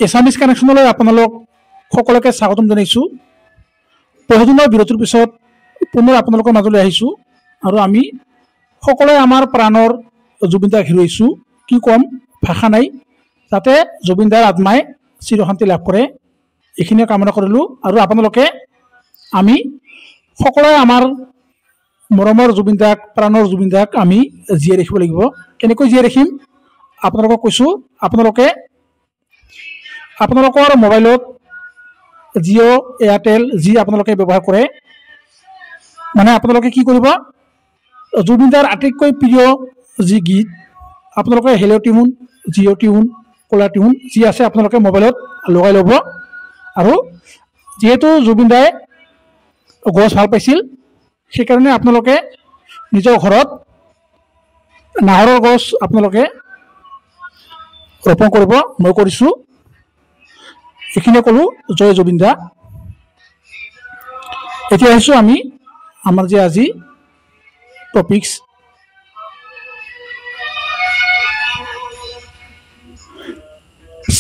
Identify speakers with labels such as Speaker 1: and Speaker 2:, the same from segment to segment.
Speaker 1: Assamese কানেকশ্যনলৈ আপোনালোক সকলোকে স্বাগতম জনাইছোঁ। বহুদিনৰ বিৰতিৰ পিছত পুনৰ আপোনালোকৰ মাজলৈ আহিছোঁ আৰু আমি সকলোৱে আমাৰ প্ৰাণৰ জুবিন দাক হেৰুৱাইছোঁ। কি ক'ম, ভাষা নাই। যাতে জুবিন দাৰ আত্মাই চিৰশান্তি লাভ কৰে, এইখিনিয়ে কামনা কৰিলোঁ। আৰু আপোনালোকে আমি সকলোৱে আমাৰ মৰমৰ জুবিন দাক, প্ৰাণৰ জুবিন দাক আমি জীয়াই ৰাখিব লাগিব। কেনেকৈ জীয়াই ৰাখিম আপোনালোকক কৈছোঁ। আপোনালোকৰ মোবাইলত জিঅ', এয়াৰটেল যি আপোনালোকে ব্যৱহাৰ কৰে, মানে আপোনালোকে কি কৰিব, জুবিন দাৰ আটাইতকৈ প্ৰিয় যি গীত আপোনালোকে হেল্ল' টিউন, জিঅ' টিউন, কলাৰ টিউন যি আছে আপোনালোকে মোবাইলত লগাই ল'ব। আৰু যিহেতু জুবিন দাই গছ ভাল পাইছিল, সেইকাৰণে আপোনালোকে নিজৰ ঘৰত নাহৰৰ গছ আপোনালোকে ৰোপণ কৰিব। মই কৰিছোঁ, এইখিনিয়ে ক'লোঁ। জয় জুবিন দা। এতিয়া আহিছোঁ আমি আমাৰ যে আজি topics,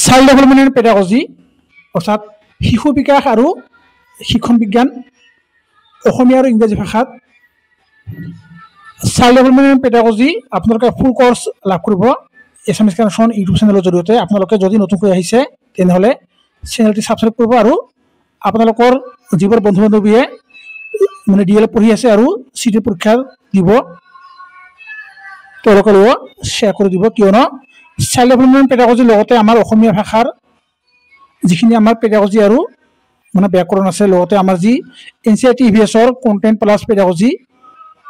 Speaker 1: child development and pedagogy, অৰ্থাৎ শিশু বিকাশ আৰু শিক্ষণ বিজ্ঞান, অসমীয়া আৰু ইংৰাজী ভাষাত। চাইল্ড ডেভেলপমেণ্ট এণ্ড পেডাগজি আপোনালোকে ফুল কোৰ্চ লাভ কৰিব এছামিজ কানেকশ্যন ইউটিউব চেনেলৰ জৰিয়তে। আপোনালোকে যদি নতুনকৈ আহিছে তেনেহ'লে চেনেলটি ছাবস্ক্ৰাইব কৰিব। আৰু আপোনালোকৰ যিবোৰ বন্ধু বান্ধৱীয়ে মানে DL পঢ়ি আছে আৰু CT পৰীক্ষা দিব, তেওঁলোকৰ লগত শ্বেয়াৰ কৰি দিব। কিয়নো চাইল্ড ডেভেলপমেণ্ট পেডাগজিৰ লগতে আমাৰ অসমীয়া ভাষাৰ যিখিনি আমাৰ পেডাগজি আৰু মানে ব্যাকৰণ আছে, লগতে আমাৰ যি NCERT EVS-ৰ কণ্টেণ্ট প্লাছ পেডাগজি,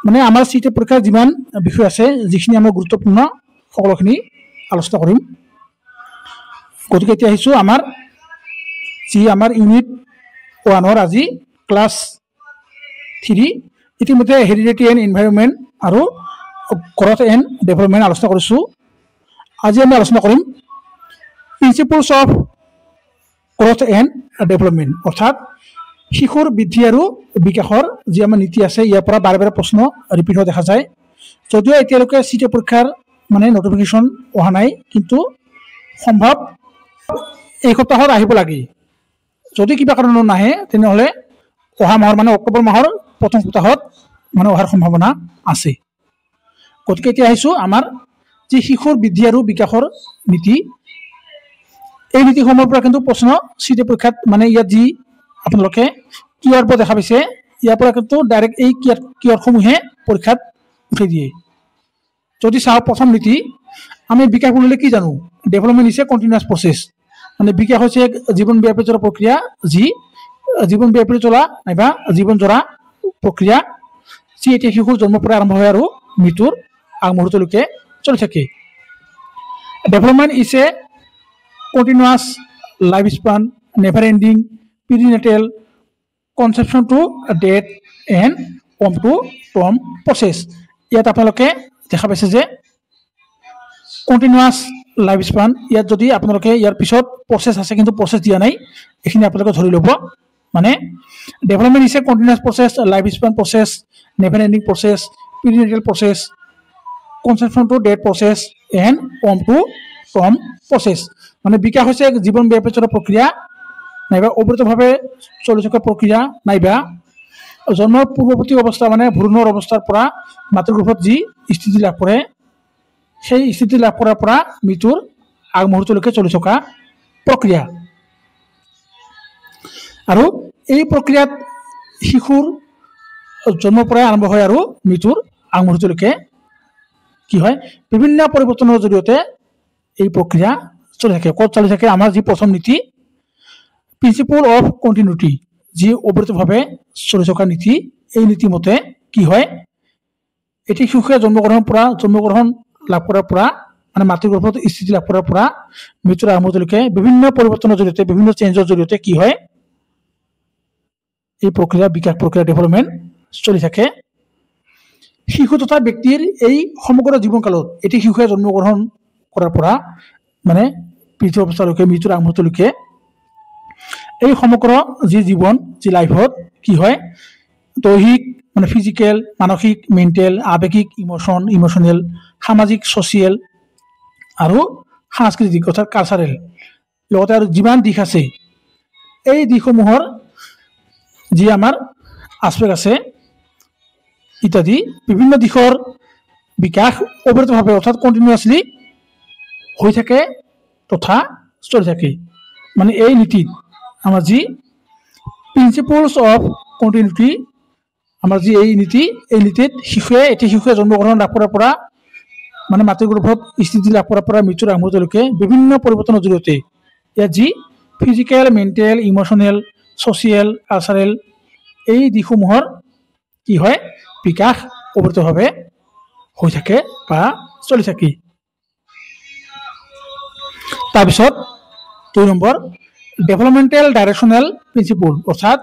Speaker 1: মানে আমাৰ CT পৰীক্ষাৰ যিমান বিষয় আছে, যিখিনি আমাৰ গুৰুত্বপূৰ্ণ, সকলোখিনি আলোচনা কৰিম। গতিকে এতিয়া আহিছোঁ আমাৰ ইউনিট 1-ৰ আজি ক্লাছ 3। ইতিমধ্যে হেৰিডিটি এণ্ড এনভাইৰনমেণ্ট আৰু গ্ৰথ এণ্ড ডেভেলপমেণ্ট আলোচনা কৰিছোঁ। আজি আমি আলোচনা কৰিম principles of growth and development, অৰ্থাৎ শিশুৰ বৃদ্ধি আৰু বিকাশৰ যি আমাৰ নীতি আছে। ইয়াৰ পৰা বাৰে বাৰে প্ৰশ্ন ৰিপিট হোৱা দেখা যায়। যদিও এতিয়ালৈকে CT পৰীক্ষাৰ মানে নটিফিকেশ্যন অহা নাই, কিন্তু সম্ভৱ এই সপ্তাহত আহিব লাগে। যদি কিবা কাৰণত নাহে তেনেহ'লে অহা মাহৰ মানে অক্টোবৰ মাহৰ প্ৰথম সপ্তাহত মানে অহাৰ সম্ভাৱনা আছে। গতিকে এতিয়া আহিছোঁ আমাৰ যি শিশুৰ বৃদ্ধি আৰু বিকাশৰ নীতি, এই নীতিসমূহৰ পৰা কিন্তু প্ৰশ্ন CT পৰীক্ষাত মানে ইয়াত যি আপোনালোকে কিৱাৰ্ডবোৰ দেখা পাইছে, ইয়াৰ পৰা কিন্তু ডাইৰেক্ট এই কিৱাৰ্ডসমূহে পৰীক্ষাত উঠাই দিয়ে। যদি চাওঁ প্ৰথম নীতি, আমি বিকাশ বুলিলে কি জানো? Development is a continuous process. মানে বিকাশ হৈছে এক জীৱনব্যাপী চলা প্ৰক্ৰিয়া, যি জীৱনব্যাপী চলা নাইবা জীৱন জোৰা প্ৰক্ৰিয়া, যি এতিয়া শিশুৰ জন্মৰ পৰা আৰম্ভ হয় আৰু মৃত্যুৰ আগমুহূৰ্তলৈকে চলি থাকে। Development is a continuous life span, never ending, perinatal, conception to death and পম টু টম প্ৰচেছ। ইয়াত আপোনালোকে দেখা পাইছে যে কণ্টিনিউৱাছ লাইফ স্পান, ইয়াত যদি আপোনালোকে ইয়াৰ পিছত প্ৰচেছ আছে কিন্তু প্ৰচেছ দিয়া নাই, এইখিনি আপোনালোকে ধৰি ল'ব। মানে development is a continuous process, life span process, never ending process, perinatal process, conception to death process and পম টু টম প্ৰচেছ। মানে বিকাশ হৈছে এক জীৱনব্যাপী চলা প্ৰক্ৰিয়া, নাইবা অবিৰতভাৱে চলি থকা প্ৰক্ৰিয়া, নাইবা জন্মৰ পূৰ্বৱৰ্তী অৱস্থা মানে ভ্ৰূণৰ অৱস্থাৰ পৰা মাতৃগৰ্ভত যি স্থিতি লাভ কৰে, সেই স্থিতি লাভ কৰাৰ পৰা মৃত্যুৰ আগমুহূৰ্তলৈকে চলি থকা প্ৰক্ৰিয়া। আৰু এই প্ৰক্ৰিয়াত শিশুৰ জন্মৰ পৰাই আৰম্ভ হয় আৰু মৃত্যুৰ আগমুহূৰ্তলৈকে কি হয়, বিভিন্ন পৰিৱৰ্তনৰ জৰিয়তে এই প্ৰক্ৰিয়া চলি থাকে। ক'ত চলি থাকে? আমাৰ যি প্ৰথম নীতি প্ৰিন্সিপল অফ কণ্টিনিউটি, যি অবিৰতভাৱে চলি থকা নীতি, এই নীতিমতে কি হয়, এটি শিশুৱে জন্মগ্ৰহণ লাভ কৰাৰ পৰা মানে মাতৃগৰ্ভত স্থিতি লাভ কৰাৰ পৰা মৃত্যুৰ আগমুহূৰ্তলৈকে বিভিন্ন পৰিৱৰ্তনৰ জৰিয়তে, বিভিন্ন চেঞ্জৰ জৰিয়তে কি হয়, এই প্ৰক্ৰিয়া, বিকাশ প্ৰক্ৰিয়া, ডেভেলপমেণ্ট চলি থাকে। শিশু তথা ব্যক্তিৰ এই সমগ্ৰ জীৱনকালত এটি শিশুৱে জন্মগ্ৰহণ কৰাৰ পৰা মানে পৃথিৱী অৱস্থালৈকে, মৃত্যুৰ আগমুহূৰ্তলৈকে এই সমগ্ৰ যি জীৱন, যি লাইফত কি হয়, দৈহিক মানে ফিজিকেল, মানসিক, মেণ্টেল, আৱেগিক, ইমোশ্যনেল, সামাজিক, ছ'চিয়েল আৰু সাংস্কৃতিক অৰ্থাৎ কালচাৰেল, লগতে আৰু যিমান দিশ আছে এই দিশসমূহৰ যি আমাৰ আসপেক্ট আছে ইত্যাদি বিভিন্ন দিশৰ বিকাশ অবিৰতভাৱে অৰ্থাৎ কণ্টিনিউৱাছলি হৈ থাকে তথা চলি থাকে মানে এই নীতিত আমাৰ যি প্ৰিন্সিপলছ অফ কণ্টিনিউটি আমাৰ যি এই নীতিত শিশুৱে জন্মগ্ৰহণ লাভ কৰাৰ পৰা মানে মাতৃ গৰ্ভত স্থিতি লাভ কৰাৰ পৰা মৃত্যুৰ আগমুহূৰ্তলৈকে বিভিন্ন পৰিৱৰ্তনৰ জৰিয়তে ইয়াত যি physical mental emotional social cultural এই দিশসমূহৰ কি হয় বিকাশ অবিৰতভাৱে হৈ থাকে বা চলি থাকে তাৰপিছত 2 নম্বৰ ডেভেলপমেণ্টেল ডাইৰেকশ্যনেল প্ৰিন্সিপল অৰ্থাৎ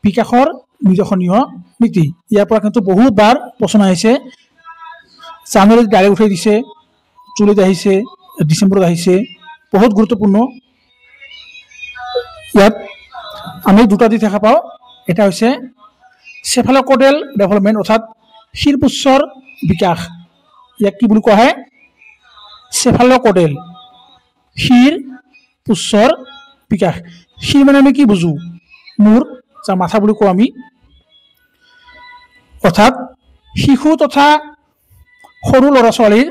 Speaker 1: বিকাশৰ নিৰ্দেশনীয় নীতি ইয়াৰ পৰা কিন্তু বহুতবাৰ প্ৰশ্ন আহিছে জানুৱাৰীত ডাইৰেক্ট উঠাই দিছে জুলাইত আহিছে ডিচেম্বৰত আহিছে বহুত গুৰুত্বপূৰ্ণ ইয়াত আমি দুটা দিশ দেখা পাওঁ এটা হৈছে চেফাল'কডেল ডেভেলপমেণ্ট অৰ্থাৎ শিৰপুচ্ছৰ বিকাশ ইয়াক কি বুলি কোৱা হয় চেফাল'কডেল শিৰ পুচ্ছৰ বিকাশ শিৰ মানে আমি কি বুজো মূৰ যা মাথা বুলি কওঁ আমি অৰ্থাৎ শিশু তথা সৰু ল'ৰা ছোৱালীৰ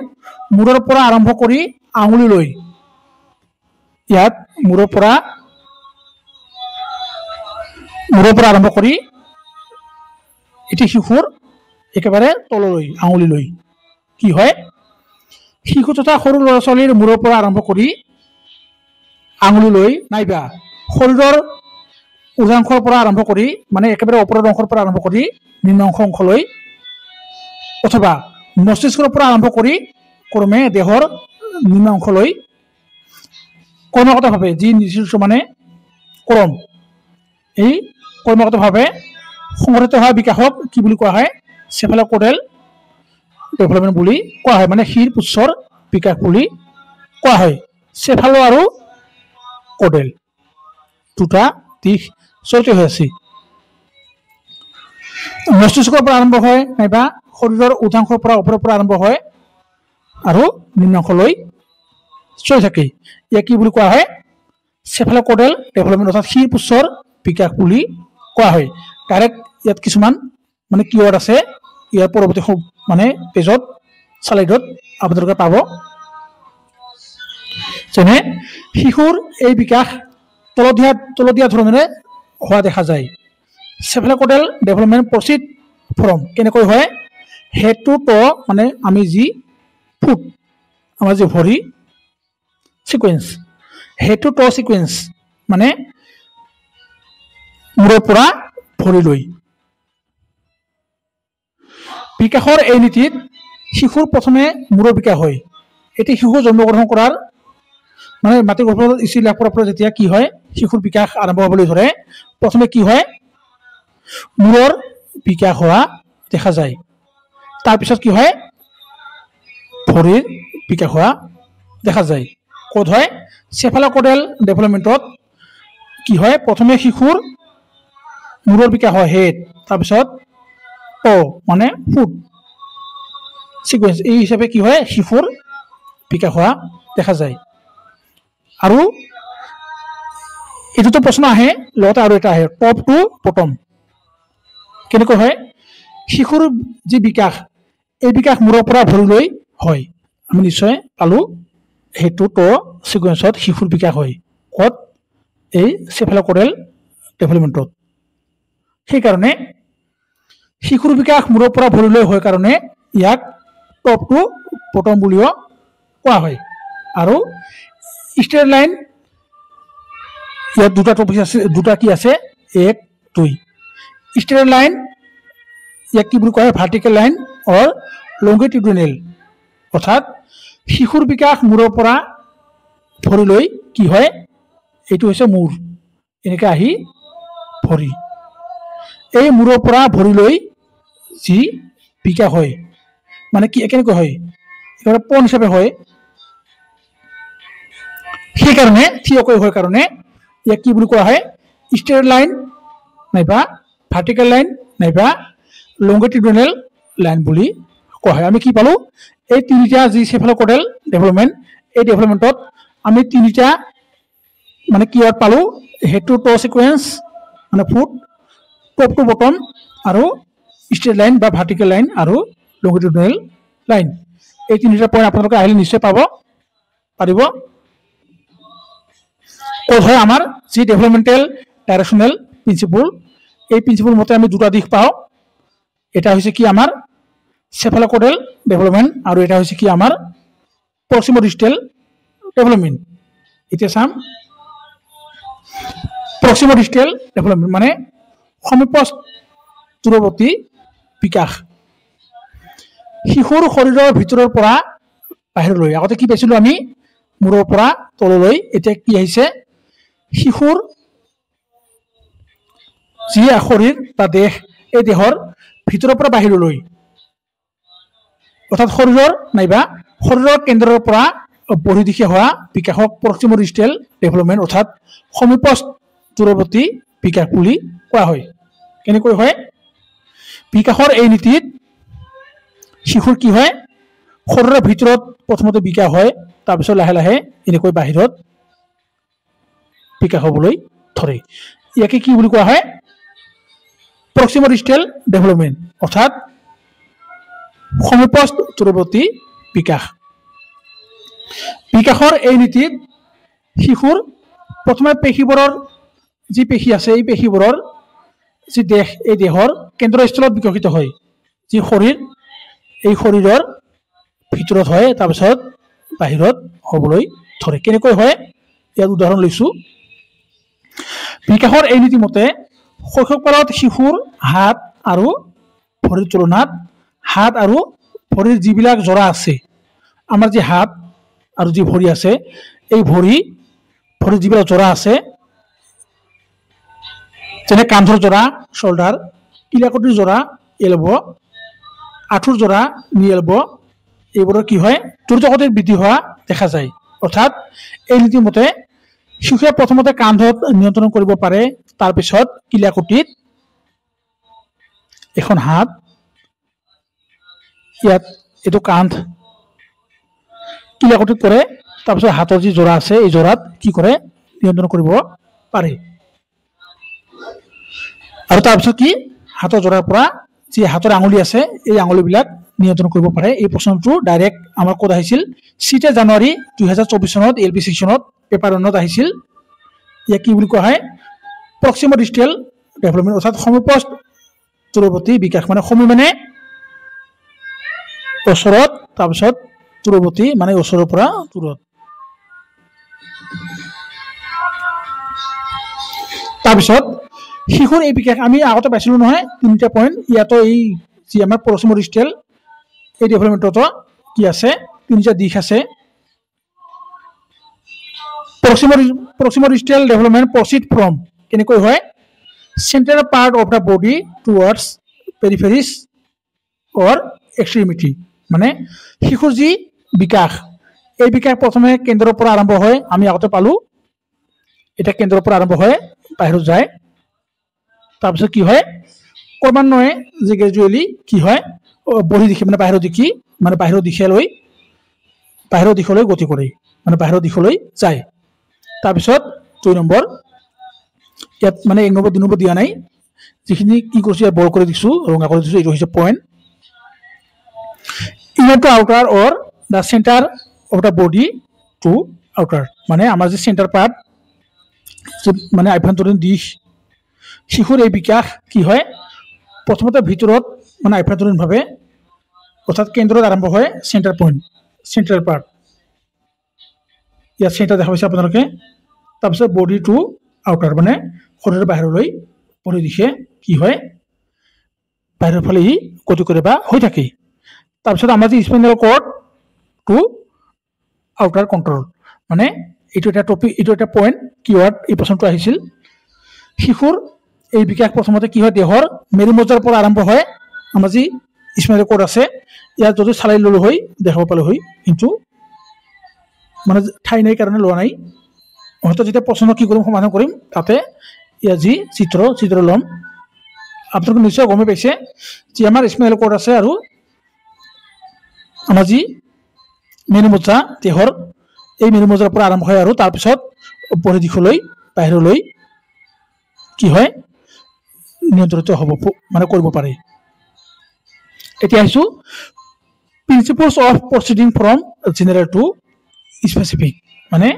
Speaker 1: মূৰৰ পৰা আৰম্ভ কৰি আঙুলিলৈ ইয়াত মূৰৰ পৰা আৰম্ভ কৰি এটি শিশুৰ একেবাৰে তললৈ আঙুলিলৈ কি হয় শিশু তথা সৰু ল'ৰা ছোৱালীৰ মূৰৰ পৰা আৰম্ভ কৰি আঙুলিলৈ নাইবা শৰীৰৰ উৰ্ধাংশৰ পৰা আৰম্ভ কৰি মানে একেবাৰে ওপৰৰ অংশৰ পৰা আৰম্ভ কৰি নিম্ন অংশলৈ অথবা মস্তিষ্কৰ পৰা আৰম্ভ কৰি ক্ৰমে দেহৰ নিম্ন অংশলৈ ক্ৰমাগতভাৱে যি নিৰ্দিষ্ট মানে ক্ৰম এই ক্ৰমাগতভাৱে সংঘটিত হোৱা বিকাশক কি বুলি কোৱা হয় চেফাল'কডেল ডেভেলপমেণ্ট বুলি কোৱা হয় মানে শিৰ পুচ্ছৰ বিকাশ বুলি কোৱা হয় চেফালো আৰু কডেল দুটা দিশ জড়িত হৈ আছে মস্তিষ্কৰ পৰা আৰম্ভ হয় নাইবা শৰীৰৰ উৰ্ধাংশৰ পৰা ওপৰৰ পৰা আৰম্ভ হয় আৰু নিম্নাংশলৈ চলি থাকে ইয়াক কি বুলি কোৱা হয় চেফাল'কডেল ডেভেলপমেণ্ট অৰ্থাৎ শিৰ পুচ্ছৰ বিকাশ বুলি কোৱা হয় ডাইৰেক্ট ইয়াত কিছুমান মানে কিৱৰ্ড আছে ইয়াৰ পৰৱৰ্তী মানে পেজত স্লাইডত আপোনালোকে পাব যেনে শিশুৰ এই বিকাশ তলতীয়া ধৰণেৰে হোৱা দেখা যায় চেফাল'কডেল ডেভেলপমেণ্ট প্ৰচিড ফ্ৰম কেনেকৈ হয় হেড টু ট মানে আমি যি ফুট আমাৰ যি ভৰি সিকুৱেন্স হেড টু ট সিকুৱেন্স মানে মূৰৰ পৰা ভৰিলৈ বিকাশৰ এই নীতিত শিশুৰ প্ৰথমে মূৰৰ বিকাশ হয় এটি শিশু জন্মগ্ৰহণ কৰাৰ মানে মাতৃ গৰ্ভত স্থিতি লাভ কৰাৰ পৰা যেতিয়া কি হয় শিশুৰ বিকাশ আৰম্ভ হ'বলৈ ধৰে প্ৰথমে কি হয় মূৰৰ বিকাশ হোৱা দেখা যায় তাৰপিছত কি হয় ভৰিৰ বিকাশ হোৱা দেখা যায় ক'ত হয় চেফাল'কডেল ডেভেলপমেণ্টত কি হয় প্ৰথমে শিশুৰ মূৰৰ বিকাশ হয় হেড তাৰপিছত ট মানে ফুট সিকুৱেন্স এই হিচাপে কি হয় শিশুৰ বিকাশ হোৱা দেখা যায় আৰু এইটোতো প্ৰশ্ন আহে লগতে আৰু এটা আহে টপ টু বটম কেনেকৈ হয় শিশুৰ যি বিকাশ এই বিকাশ মূৰৰ পৰা ভৰিলৈ হয় আমি নিশ্চয় পালোঁ সেইটো ট সিকুৱেন্সত শিশুৰ বিকাশ হয় ক'ত এই চেফাল'কডেল ডেভেলপমেণ্টত সেইকাৰণে শিশুৰ বিকাশ মূৰৰ পৰা ভৰিলৈ হয় কাৰণে ইয়াক টপ টু বটম বুলিও কোৱা হয় আৰু ষ্ট্ৰেইট লাইন ইয়াত দুটা টপিক আছে দুটা কি আছে 1 2 ষ্ট্ৰেইট লাইন ইয়াক কি বুলি কোৱা হয় ভাৰ্টিকেল লাইন অৰ লংগিটিউডিনেল অৰ্থাৎ শিশুৰ বিকাশ মূৰৰ পৰা ভৰিলৈ কি হয় এইটো হৈছে মূৰ এনেকৈ আহি ভৰি এই মূৰৰ পৰা ভৰিলৈ যি বিকাশ হয় মানে কি কেনেকৈ হয় একেবাৰে পণ হিচাপে হয় সেইকাৰণে থিয়কৈ হয় কাৰণে ইয়াক কি বুলি কোৱা হয় ষ্ট্ৰেইট লাইন নাইবা ভাৰ্টিকেল লাইন নাইবা লংগিটিউডিনেল লাইন বুলি কোৱা হয় আমি কি পালোঁ এই তিনিটা যি চেফাল'কডেল ডেভেলপমেণ্ট এই ডেভেলপমেণ্টত আমি তিনিটা মানে কিওয়ার্ড পালো হেড টু টো সিকুৱেন্স মানে ফুট টপ টু বটম আৰু ষ্ট্ৰেট লাইন বা ভাৰ্টিকেল লাইন আৰু লংগিটিউডিনেল লাইন এই তিনিটা পইণ্ট আপোনালোকে আহিলে নিশ্চয় পাব পাৰিব ক'ত হয় আমাৰ যি ডেভেলপমেণ্টেল ডাইৰেকশ্যনেল প্ৰিন্সিপল এই প্ৰিন্সিপল মতে আমি দুটা দিশ পাওঁ এটা হৈছে কি আমাৰ চেফালোক'ডেল ডেভেলপমেণ্ট আৰু এটা হৈছে কি আমাৰ প্ৰক্সিমোডিষ্টেল ডেভেলপমেণ্ট এতিয়া চাম প্ৰক্সিমোডিষ্টেল ডেভেলপমেণ্ট মানে সমীপস্থ বিকাশ শিশুৰ শৰীৰৰ ভিতৰৰ পৰা বাহিৰলৈ আগতে কি পাইছিলোঁ আমি মূৰৰ পৰা তললৈ এতিয়া কি আহিছে শিশুৰ যি শৰীৰ বা দেহ এই দেহৰ ভিতৰৰ পৰা বাহিৰলৈ অৰ্থাৎ শৰীৰৰ নাইবা শৰীৰৰ কেন্দ্ৰৰ পৰা বহিৰ্দিশে হোৱা বিকাশক প্ৰক্সিমোডিষ্টেল ডেভেলপমেণ্ট অৰ্থাৎ সমীপস্থ বিকাশ বুলি কোৱা হয় কেনেকৈ হয় বিকাশৰ এই নীতিত শিশুৰ কি হয় শৰীৰৰ ভিতৰত প্ৰথমতে বিকাশ হয় তাৰপিছত লাহে লাহে এনেকৈ বাহিৰত বিকাশ হ'বলৈ ধৰে ইয়াকে কি বুলি কোৱা হয় প্ৰক্সিমোডিষ্টেল ডেভেলপমেণ্ট অৰ্থাৎ সমীপস্থ বিকাশ বিকাশৰ এই নীতিত শিশুৰ প্ৰথমে পেশীবোৰৰ যি পেশী আছে এই পেশীবোৰৰ যি দেহ এই দেহৰ কেন্দ্ৰস্থলত বিকশিত হয় যি শৰীৰ এই শৰীৰৰ ভিতৰত হয় তাৰপিছত বাহিৰত হ'বলৈ ধৰে কেনেকৈ হয় ইয়াত উদাহৰণ লৈছোঁ বিকাশৰ এই নীতিমতে শৈশৱকালত শিশুৰ হাত আৰু ভৰিৰ তুলনাত হাত আৰু ভৰিৰ যিবিলাক জৰা আছে আমাৰ যি হাত আৰু যি ভৰি আছে এই ভৰিৰ যিবিলাক জৰা আছে যেনে কান্ধৰ জৰা শোল্ডাৰ কিলাকটিৰ জৰা এলবো আঁঠুৰ জৰা নি এলবো এইবোৰৰ কি হয় দ্ৰুতগতিত বৃদ্ধি হোৱা দেখা যায় অৰ্থাৎ এই নীতিমতে শিশুৱে প্ৰথমতে কান্ধত নিয়ন্ত্ৰণ কৰিব পাৰে তাৰপিছত কিলাকটিত এখন হাত ইয়াত এইটো কান্ধ কিলাকটিত কৰে তাৰপিছত হাতৰ যি জৰা আছে এই জৰাত কি কৰে নিয়ন্ত্ৰণ কৰিব পাৰে আৰু তাৰপিছত কি হাতৰ জৰাৰ পৰা যি হাতৰ আঙুলি আছে এই আঙুলিবিলাক নিয়ন্ত্ৰণ কৰিব পাৰে এই প্ৰশ্নটো ডাইৰেক্ট আমাৰ ক'ত আহিছিল 7 জানুৱাৰী 2024 চনত এলপি ছেকশ্যনত পেপাৰ 1ত আহিছিল ইয়াক কি বুলি কোৱা হয় প্ৰক্সিমোডিষ্টেল ডেভেলপমেণ্ট অৰ্থাৎ সমীপস্থ বিকাশ মানে সমী মানে ওচৰত তাৰপিছত দূৰৱৰ্তী মানে ওচৰৰ পৰা দূৰত তাৰপিছত শিশুৰ এই বিকাশ আমি আগতে পাইছিলোঁ নহয় তিনিটা পইণ্ট ইয়াতো এই যি আমাৰ প্ৰক্সিমোডিষ্টেল এই ডেভেলপমেণ্টতো কি আছে তিনিটা দিশ আছে প্ৰক্সিমোডিষ্টেল ডেভেলপমেণ্ট প্ৰচিড ফ্ৰম কেনেকৈ হয় central part of the body towards peripheries or extremity মানে শিশুৰ যি বিকাশ এই বিকাশ প্ৰথমে কেন্দ্ৰৰ পৰা আৰম্ভ হয় আমি আগতে পালোঁ এটা কেন্দ্ৰৰ পৰা আৰম্ভ হয় বাহিৰত যায় তাৰপিছত কি হয় ক্ৰমান্বয়ে যে গ্ৰেজুৱেলি কি হয় বহিৰ্দিশে মানে বাহিৰৰ দিশলৈ গতি কৰে মানে বাহিৰৰ দিশলৈ যায় তাৰপিছত 2 নম্বৰ ইয়াত মানে 1 নম্বৰ 2 নম্বৰ দিয়া নাই যিখিনি কি কৰিছোঁ ইয়াত বল কৰি দিছোঁ ৰঙা কৰি দিছোঁ এইটো হৈছে point inner to outer or the centre of the body to outer মানে আমাৰ যে চেণ্টাৰ পাৰ্ট মানে আভ্যন্তৰীণ দিশ শিশুৰ এই বিকাশ কি হয় প্ৰথমতে ভিতৰত মানে আভ্যন্তৰীণভাৱে অৰ্থাৎ কেন্দ্ৰত আৰম্ভ হয় চেণ্টাৰ পইণ্ট চেণ্ট্ৰেল পাৰ্ট ইয়াত চেণ্টাৰ দেখা পাইছে আপোনালোকে তাৰপিছত বডি টু আউটাৰ মানে শৰীৰৰ বাহিৰলৈ পৰিদিশে কি হয় বাহিৰৰ ফালে ই গতি কৰে বা হৈ থাকে তাৰপিছত আমাৰ যি spinal cord to outer control মানে এইটো এটা টপিক এইটো এটা পইণ্ট কিৱাৰ্ড এই প্ৰশ্নটো আহিছিল শিশুৰ এই বিকাশ প্ৰথমতে কি হয় দেহৰ মেৰুমজ্জাৰ পৰা আৰম্ভ হয় আমাৰ যি স্পাইনেল কৰ্ড আছে ইয়াত যদি চালাই ল'লো হয় দেখাব পালোঁ হয় কিন্তু মানে ঠাই নাই কাৰণে লোৱা নাই হয়তো যেতিয়া প্ৰশ্ন কি কৰিম সমাধান কৰিম তাতে ইয়াত যি চিত্ৰ ল'ম আপোনালোকে নিশ্চয় গমে পাইছে যে আমাৰ স্পাইনেল কৰ্ড আছে আৰু আমাৰ যি মেৰুমজ্জা দেহৰ এই মেৰুমজ্জাৰ পৰা আৰম্ভ হয় আৰু তাৰপিছত পৰিধিলৈ বাহিৰলৈ কি হয় নিয়ন্ত্ৰিত হ'ব মানে কৰিব পাৰে। এতিয়া আহিছোঁ principles of proceeding from general to specific, মানে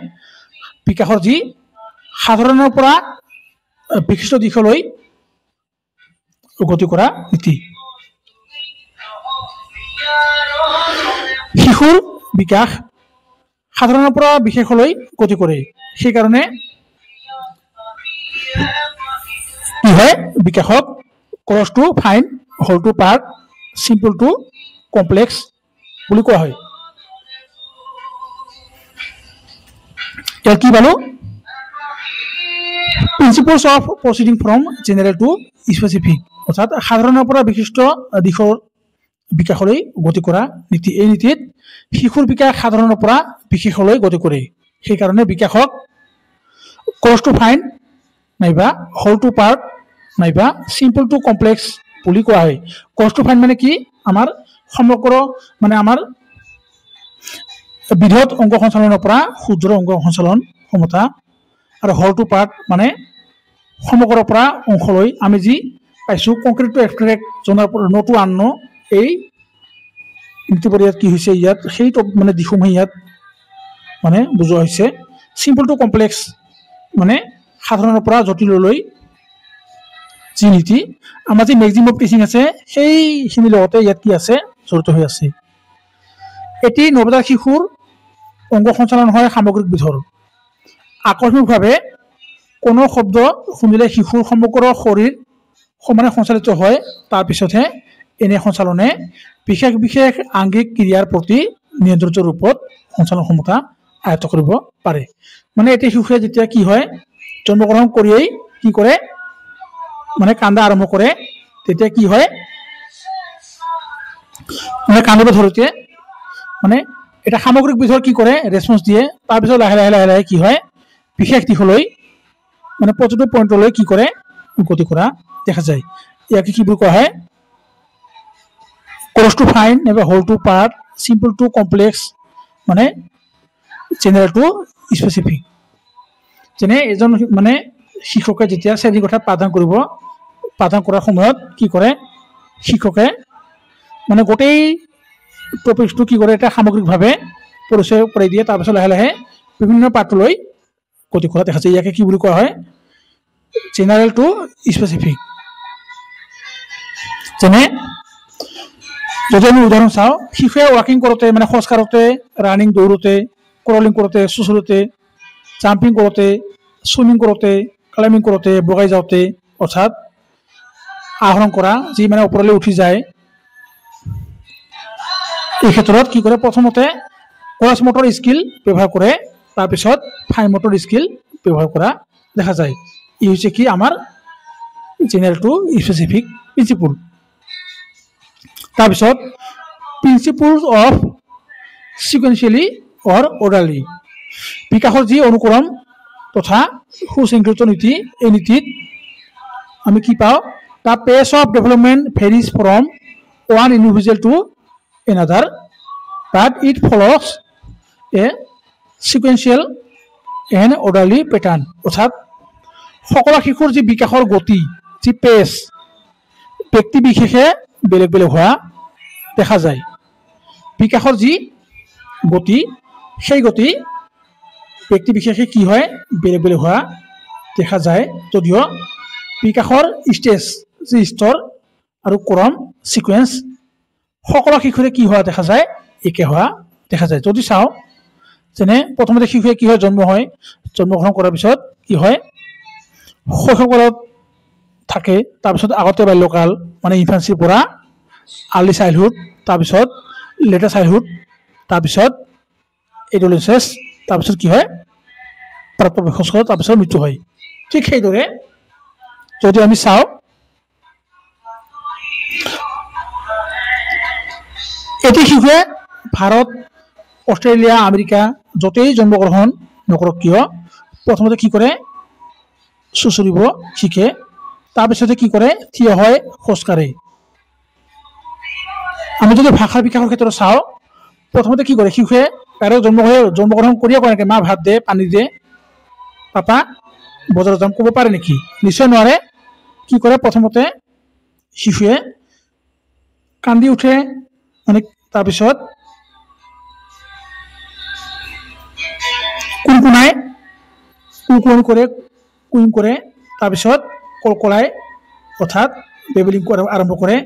Speaker 1: বিকাশৰ যি সাধাৰণৰ পৰা বিশিষ্ট দিশলৈ গতি কৰা নীতি। শিশুৰ বিকাশ সাধাৰণৰ পৰা বিশেষলৈ গতি কৰে, সেইকাৰণে কি হয় বিকাশক gross to fine, whole to part, simple to complex বুলি কোৱা হয়। ইয়াৰ কি পালো principles of proceeding from general to specific, অৰ্থাৎ সাধাৰণৰ পৰা বিশিষ্ট দিশৰ বিকাশলৈ গতি কৰা নীতি। এই নীতিত শিশুৰ বিকাশ সাধাৰণৰ পৰা বিশেষলৈ গতি কৰে, সেইকাৰণে বিকাশক ক্ৰছ টু ফাইন নাইবা হোল টু পাৰ্ট নাইবা চিম্পল টু কমপ্লেক্স বুলি কোৱা হয়। ক্ৰছ টু ফাইন মানে কি আমাৰ সমগ্ৰ মানে আমাৰ বৃহৎ অংগ সঞ্চালনৰ পৰা ক্ষুদ্ৰ অংগ সঞ্চালন ক্ষমতা, আৰু হোল টু পাৰ্ট মানে সমগ্ৰৰ পৰা অংশলৈ আমি যি পাইছোঁ কংক্ৰিট টু এবষ্ট্ৰেক্ট, জনাৰ ন টু আন ন, এই নীতিবোৰ ইয়াত কি হৈছে ইয়াত সেই মানে দিশসমূহ ইয়াত মানে বুজোৱা হৈছে। চিম্পল টু কমপ্লেক্স মানে সাধাৰণৰ পৰা জটিললৈ যি নীতি, আমাৰ যি মেক্সিমাম অফ টিচিং আছে সেইখিনিৰ লগতে ইয়াত কি আছে জড়িত হৈ আছে। এটি নৱজাত শিশুৰ অংগ সঞ্চালন হয় সামগ্ৰিক বিধৰ। আকস্মিকভাৱে কোনো শব্দ শুনিলে শিশুৰ সমগ্ৰ শৰীৰ সমানে সঞ্চালিত হয়, তাৰপিছতহে এনে সঞ্চালনে বিশেষ বিশেষ আংগিক ক্ৰিয়াৰ প্ৰতি নিয়ন্ত্ৰিত ৰূপত সঞ্চালন ক্ষমতা আয়ত্ত কৰিব পাৰে। মানে এটি শিশুৱে যেতিয়া কি হয় জন্মগ্ৰহণ কৰিয়েই কি কৰে মানে কান্দা আৰম্ভ কৰে, তেতিয়া কি হয় মানে কান্দিব ধৰোতে মানে এটা সামগ্ৰিক বিধৰ কি কৰে ৰেছপন্স দিয়ে, তাৰপিছত লাহে লাহে লাহে লাহে কি হয় বিশেষ দিশলৈ মানে প্ৰতিটো পইণ্টলৈ কি কৰে গতি কৰা দেখা যায়। ইয়াকে কি বুলি কোৱা হয় ক্ৰছ টু ফাইন নাইবা whole to part, simple to complex, মানে জেনেৰেল টু স্পেচিফিক। যেনে এজন মানে শিক্ষকে যেতিয়া শ্ৰেণীকোঠা পাঠদান কৰিব, পাঠদান কৰাৰ সময়ত কি কৰে শিক্ষকে মানে গোটেই টপিকটো কি কৰে এটা সামগ্ৰিকভাৱে পৰিচয় কৰাই দিয়ে, তাৰপিছত লাহে লাহে বিভিন্ন পাঠলৈ গতি কৰা দেখা যায়। ইয়াকে কি বুলি কোৱা হয় জেনেৰেল টু স্পেচিফিক। যেনে যদি আমি উদাহৰণ চাওঁ, শিশুৱে ৱাকিং কৰোঁতে মানে খোজ কাঢ়োতে, ৰানিং দৌৰোতে, ক্ৰলিং কৰোঁতে, চুচুৰোতে, জাম্পিং কৰোঁতে, চুইমিং কৰোঁতে, ক্লাইম্বিং কৰোঁতে, বগাই যাওঁতে, অৰ্থাৎ আহৰণ কৰা যি মানে ওপৰলৈ উঠি যায়, এই ক্ষেত্ৰত কি কৰে প্ৰথমতে ক্ৰছ মটৰ স্কিল ব্যৱহাৰ কৰে, তাৰপিছত ফাইন মটৰ স্কিল ব্যৱহাৰ কৰা দেখা যায়। ই হৈছে কি আমাৰ জেনেৰেল টু স্পেচিফিক প্ৰিন্সিপল। তাৰপিছত প্ৰিন্সিপলছ অফ চিকুৱেঞ্চিয়েলি অৰ অৰ্ডাৰলি, বিকাশৰ যি অনুকৰণ তথা সুশৃংখলিত নীতি, এই নীতিত আমি কি পাওঁ the pace of development varies from one individual to another, but it follows a sequential and orderly pattern, অৰ্থাৎ সকলো শিশুৰ যি বিকাশৰ গতি যি পেচ ব্যক্তি বিশেষে বেলেগ বেলেগ হোৱা দেখা যায়। বিকাশৰ যি গতি সেই গতি ব্যক্তি বিশেষে কি হয় বেলেগ বেলেগ হোৱা দেখা যায়, যদিও বিকাশৰ ষ্টেজ যি স্তৰ আৰু ক্ৰম চিকুৱেঞ্চ সকলো শিশুৰে কি হোৱা দেখা যায় একে হোৱা দেখা যায়। যদি চাওঁ যেনে প্ৰথমতে শিশুৱে কি হয় জন্ম হয়, জন্মগ্ৰহণ কৰাৰ পিছত কি হয় শৈশৱকালত থাকে, তাৰপিছত আগতে বাল্যকাল মানে ইনফান্সিৰ পৰা আৰ্লি চাইল্ডহুড, তাৰপিছত লেটাৰ চাইল্ডহুড, তাৰপিছত এডোলেচেন্স, তাৰপিছত কি হয় প্ৰাপ্তবয়স্ক, তাৰপিছত মৃত্যু হয়। ঠিক সেইদৰে যদি আমি চাওঁ এটি শিশুৱে ভাৰত, অষ্ট্ৰেলিয়া, আমেৰিকা য'তেই জন্মগ্ৰহণ নকৰক কিয় প্ৰথমতে কি কৰে চুচুৰিব শিকে, তাৰপিছতে কি কৰে থিয় হয় খোজকাঢ়ে। আমি যদি ভাষাৰ বিকাশৰ ক্ষেত্ৰত চাওঁ প্ৰথমতে কি কৰে শিশুৱে জন্মগ্ৰহণ কৰিয়ে কয় মা ভাত দে পানী দে, পাপা বজাৰত যাম ক'ব পাৰে নেকি? নিশ্চয় নোৱাৰে। কি কৰে? প্ৰথমতে শিশুৱে কান্দি উঠে, মানে তাৰপিছত কুণকুণাই কৰে, তাৰপিছত কলকলাই অৰ্থাৎ বেবলিং আৰম্ভ কৰে।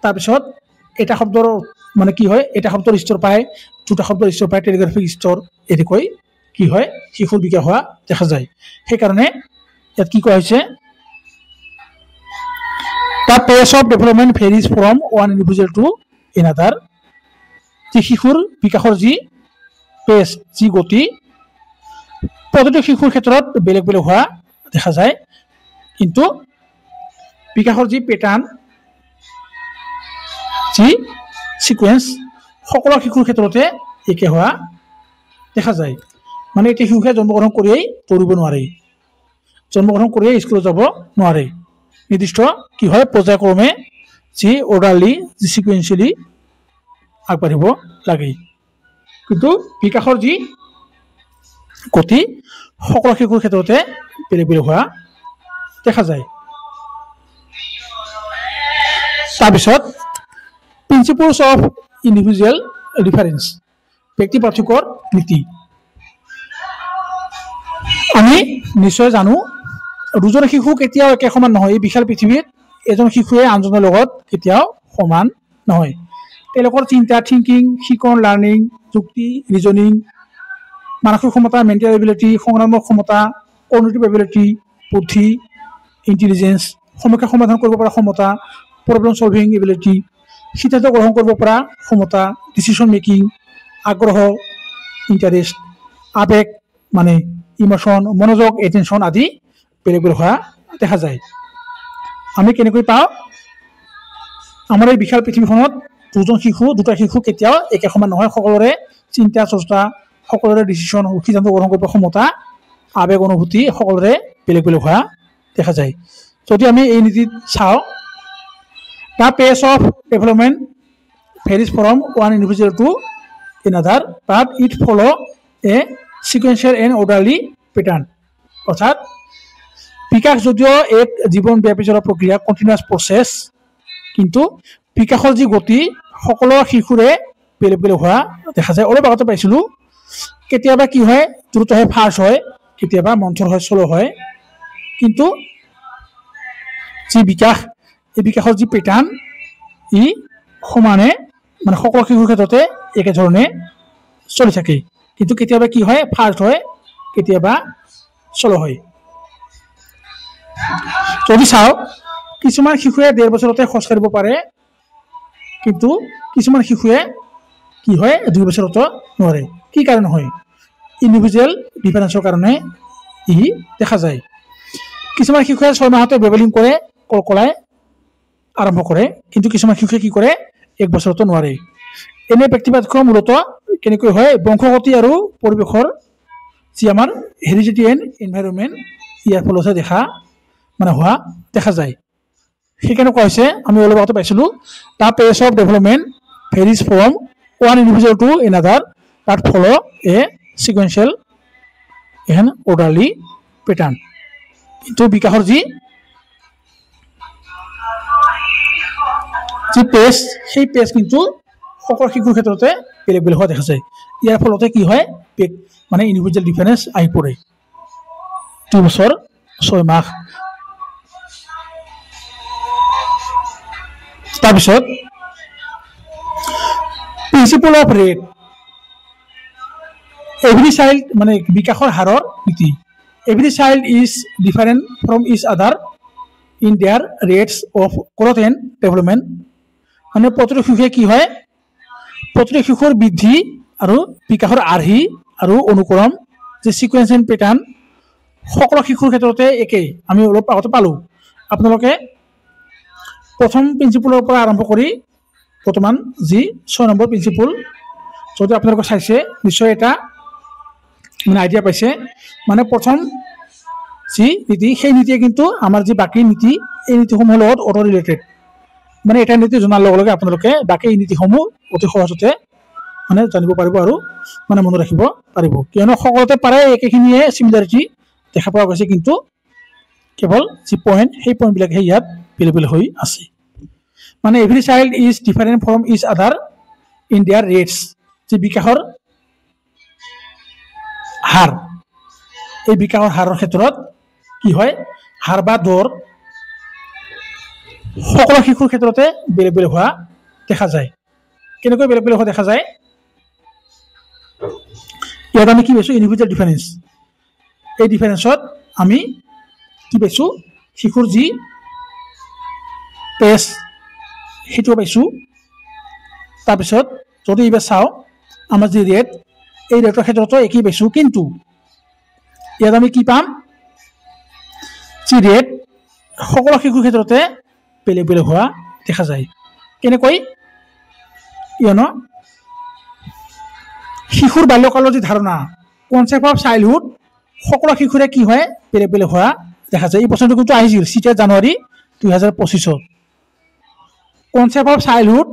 Speaker 1: তাৰপিছত এটা শব্দৰ মানে কি হয়, এটা শব্দৰ স্তৰ পায়, দুটা শব্দৰ স্তৰ পায়, টেলিগ্ৰাফিক স্তৰ, এনেকৈ কি হয় শিশুৰ বিকাশ হোৱা দেখা যায়। সেইকাৰণে ইয়াত কি কোৱা হৈছে, The pace of development varies from one individual to another. যি শিশুৰ বিকাশৰ যি পেচ, যি গতি, প্ৰতিটো শিশুৰ ক্ষেত্ৰত বেলেগ বেলেগ হোৱা দেখা যায়, কিন্তু বিকাশৰ যি পেটাৰ্ণ, যি সিকুৱেন্স, সকলো শিশুৰ ক্ষেত্ৰতে একে হোৱা দেখা যায়। মানে এতিয়া শিশুৱে জন্মগ্ৰহণ কৰিয়েই দৌৰিব নোৱাৰে, জন্মগ্ৰহণ কৰিয়েই স্কুলত যাব নোৱাৰে। নিৰ্দিষ্ট কি হয়, পৰ্যায়ক্ৰমে যি অৰ্ডাৰলি, যি সিকুৱেন্সিয়েলি আগবাঢ়িব লাগে। কিন্তু বিকাশৰ যি গতি সকলো শিশুৰ ক্ষেত্ৰতে বেলেগ বেলেগ হোৱা দেখা যায়। তাৰপিছত প্ৰিন্সিপলছ অফ ইণ্ডিভিজুৱেল ডিফাৰেন্স, ব্যক্তি পাৰ্থক্যৰ নীতি। আমি নিশ্চয় জানো দুজন শিশু কেতিয়াও একে সমান নহয়। এই বিশাল পৃথিৱীত এজন শিশুৱে আনজনৰ লগত কেতিয়াও সমান নহয়। তেওঁলোকৰ চিন্তা, থিংকিং, শিকন, লাৰ্ণিং, যুক্তি, ৰিজনিং, মানসিক ক্ষমতা, মেণ্টেল এবিলিটি, সংগ্ৰামৰ ক্ষমতা, কগনিটিভ এবিলিটি, বুদ্ধি, ইণ্টেলিজেন্স, সমস্যা সমাধান কৰিব পৰা ক্ষমতা, প্ৰব্লেম চলভিং এবিলিটি, সিদ্ধান্ত গ্ৰহণ কৰিব পৰা ক্ষমতা, ডিচিশ্যন মেকিং, আগ্ৰহ, ইণ্টাৰেষ্ট, আৱেগ মানে ইমোশ্যন, মনোযোগ, এটেনশ্যন আদি বেলেগ বেলেগ হোৱা দেখা যায়। আমি কেনেকৈ পাওঁ? আমাৰ এই বিশাল পৃথিৱীখনত দুটা শিশু কেতিয়াও একে সমান নহয়। সকলোৰে চিন্তা চৰ্চা, সকলোৰে ডিচিশ্যন, সিদ্ধান্ত গ্ৰহণ কৰিব ক্ষমতা, আৱেগ, অনুভূতি সকলোৰে বেলেগ বেলেগ হোৱা দেখা যায়। যদি আমি এই নীতিত চাওঁ, the pace of development varies from one individual to another, but it follow' a sequential and orderly pattern. অৰ্থাৎ বিকাশ যদিও এক জীৱনব্যাপী চলা প্ৰক্ৰিয়া, কণ্টিনিউৱাছ প্ৰচেছ, কিন্তু বিকাশৰ যি গতি সকলো শিশুৰে বেলেগ বেলেগ হোৱা দেখা যায়। অলপ আগতে পাইছিলোঁ, কেতিয়াবা কি হয়, দ্ৰুত হয়, ফাষ্ট হয়, কেতিয়াবা মন্থৰ হয়, শ্ল' হয়, কিন্তু যি বিকাশ, এই বিকাশৰ যি পেটাৰ্ণ ই সমানে মানে সকলো শিশুৰ ক্ষেত্ৰতে একেধৰণে চলি থাকে। কিন্তু কেতিয়াবা কি হয়, ফাষ্ট হয়, কেতিয়াবা শ্ল' হয়। যদি চাওঁ, কিছুমান শিশুৱে 1.5 বছৰতে খোজ কাঢ়িব পাৰে, কিন্তু কিছুমান শিশুৱে কি হয় 2 বছৰতো নোৱাৰে। কি কাৰণ হয়? ইণ্ডিভিজুৱেল ডিফাৰেন্সৰ কাৰণে ই দেখা যায়। কিছুমান শিশুৱে 6 মাহতে বেবলিং কৰে, কলকলাই আৰম্ভ কৰে, কিন্তু কিছুমান শিশুৱে কি কৰে 1 বছৰতো নোৱাৰে। এনে ব্যক্তিপাৰ্থক্য মূলতঃ কেনেকৈ হয়? বংশগতি আৰু পৰিৱেশৰ যি আমাৰ হেৰিডিটি এণ্ড এনভাইৰনমেণ্ট, ইয়াৰ ফলতহে হোৱা দেখা যায়। সেইকাৰণে কোৱা হৈছে, আমি অলপ আগতে পাইছিলোঁ, the pace of development varies from one individual to another, but follow' a sequential and orderly pattern. কিন্তু বিকাশৰ যি পেচ, সেই পেচ কিন্তু সকলো শিশুৰ ক্ষেত্ৰতে বেলেগ বেলেগ হোৱা দেখা যায়। ইয়াৰ ফলতে কি হয়, মানে ইণ্ডিভিজুৱেল ডিফাৰেন্স আহি পৰে। 2 বছৰ 6 মাহ। তাৰপিছত principle of rate, every child মানে বিকাশৰ হাৰৰ নীতি। Every child is different from ইচ আদাৰ in there rates of growth and development. মানে প্ৰতিটো শিশুৱে কি হয়, প্ৰতিটো শিশুৰ বৃদ্ধি আৰু বিকাশৰ আৰ্হি আৰু অনুক্ৰম, যে সিকুৱেন্স এণ্ড পেটাৰ্ণ সকলো শিশুৰ ক্ষেত্ৰতে একেই। আমি অলপ আগতে পালোঁ। আপোনালোকে প্ৰথম প্ৰিন্সিপলৰ পৰা আৰম্ভ কৰি বৰ্তমান যি 6 নম্বৰ প্ৰিন্সিপল, যদি আপোনালোকে চাইছে নিশ্চয় এটা মানে আইডিয়া পাইছে। মানে প্ৰথম যি নীতি, সেই নীতিয়ে কিন্তু আমাৰ যি বাকী নীতি, এই নীতিসমূহৰ লগত অটো ৰিলেটেড। মানে এটা নীতি জনাৰ লগে লগে আপোনালোকে বাকী নীতিসমূহ অতি সহজতে মানে জানিব পাৰিব আৰু মানে মনত ৰাখিব পাৰিব, কিয়নো সকলোতে পাৰে একেখিনিয়ে চিমিলাৰিটি দেখা পোৱা গৈছে, কিন্তু কেৱল যি পইণ্ট সেই পইণ্টবিলাকহে ইয়াত এভেইলেবল হৈ আছে। মানে every child is different from is আদাৰ ইন দেয়াৰ ৰেটছ, যি বিকাশৰ হাৰ, এই বিকাশৰ হাৰৰ ক্ষেত্ৰত কি হয়, হাৰ বা দৰ সকলো শিশুৰ ক্ষেত্ৰতে বেলেগ বেলেগ হোৱা দেখা যায়। কেনেকৈ বেলেগ বেলেগ হোৱা দেখা যায়, ইয়াত আমি কি পাইছোঁ, ইণ্ডিভিজুৱেল ডিফাৰেঞ্চ। এই ডিফাৰেঞ্চত আমি কি পাইছোঁ, শিশুৰ যি পেজ সেইটো পাইছোঁ। তাৰপিছত যদি এইবাৰ চাওঁ আমাৰ যি ৰেট, এই ৰেটৰ ক্ষেত্ৰতো একেই পাইছোঁ, কিন্তু ইয়াত আমি কি পাম, যি ৰেট সকলো শিশুৰ ক্ষেত্ৰতে বেলেগ বেলেগ হোৱা দেখা যায়। কেনেকৈ, কিয়নো শিশুৰ বাল্যকালৰ যি ধাৰণা, কনচেপ্ট অফ চাইল্ডহুড, সকলো শিশুৰে কি হয়, বেলেগ বেলেগ হোৱা দেখা যায়। এই প্ৰশ্নটো কিন্তু আহিছিল 7 জানুৱাৰী 2025। কনচেপ্ট অফ চাইল্ডহুড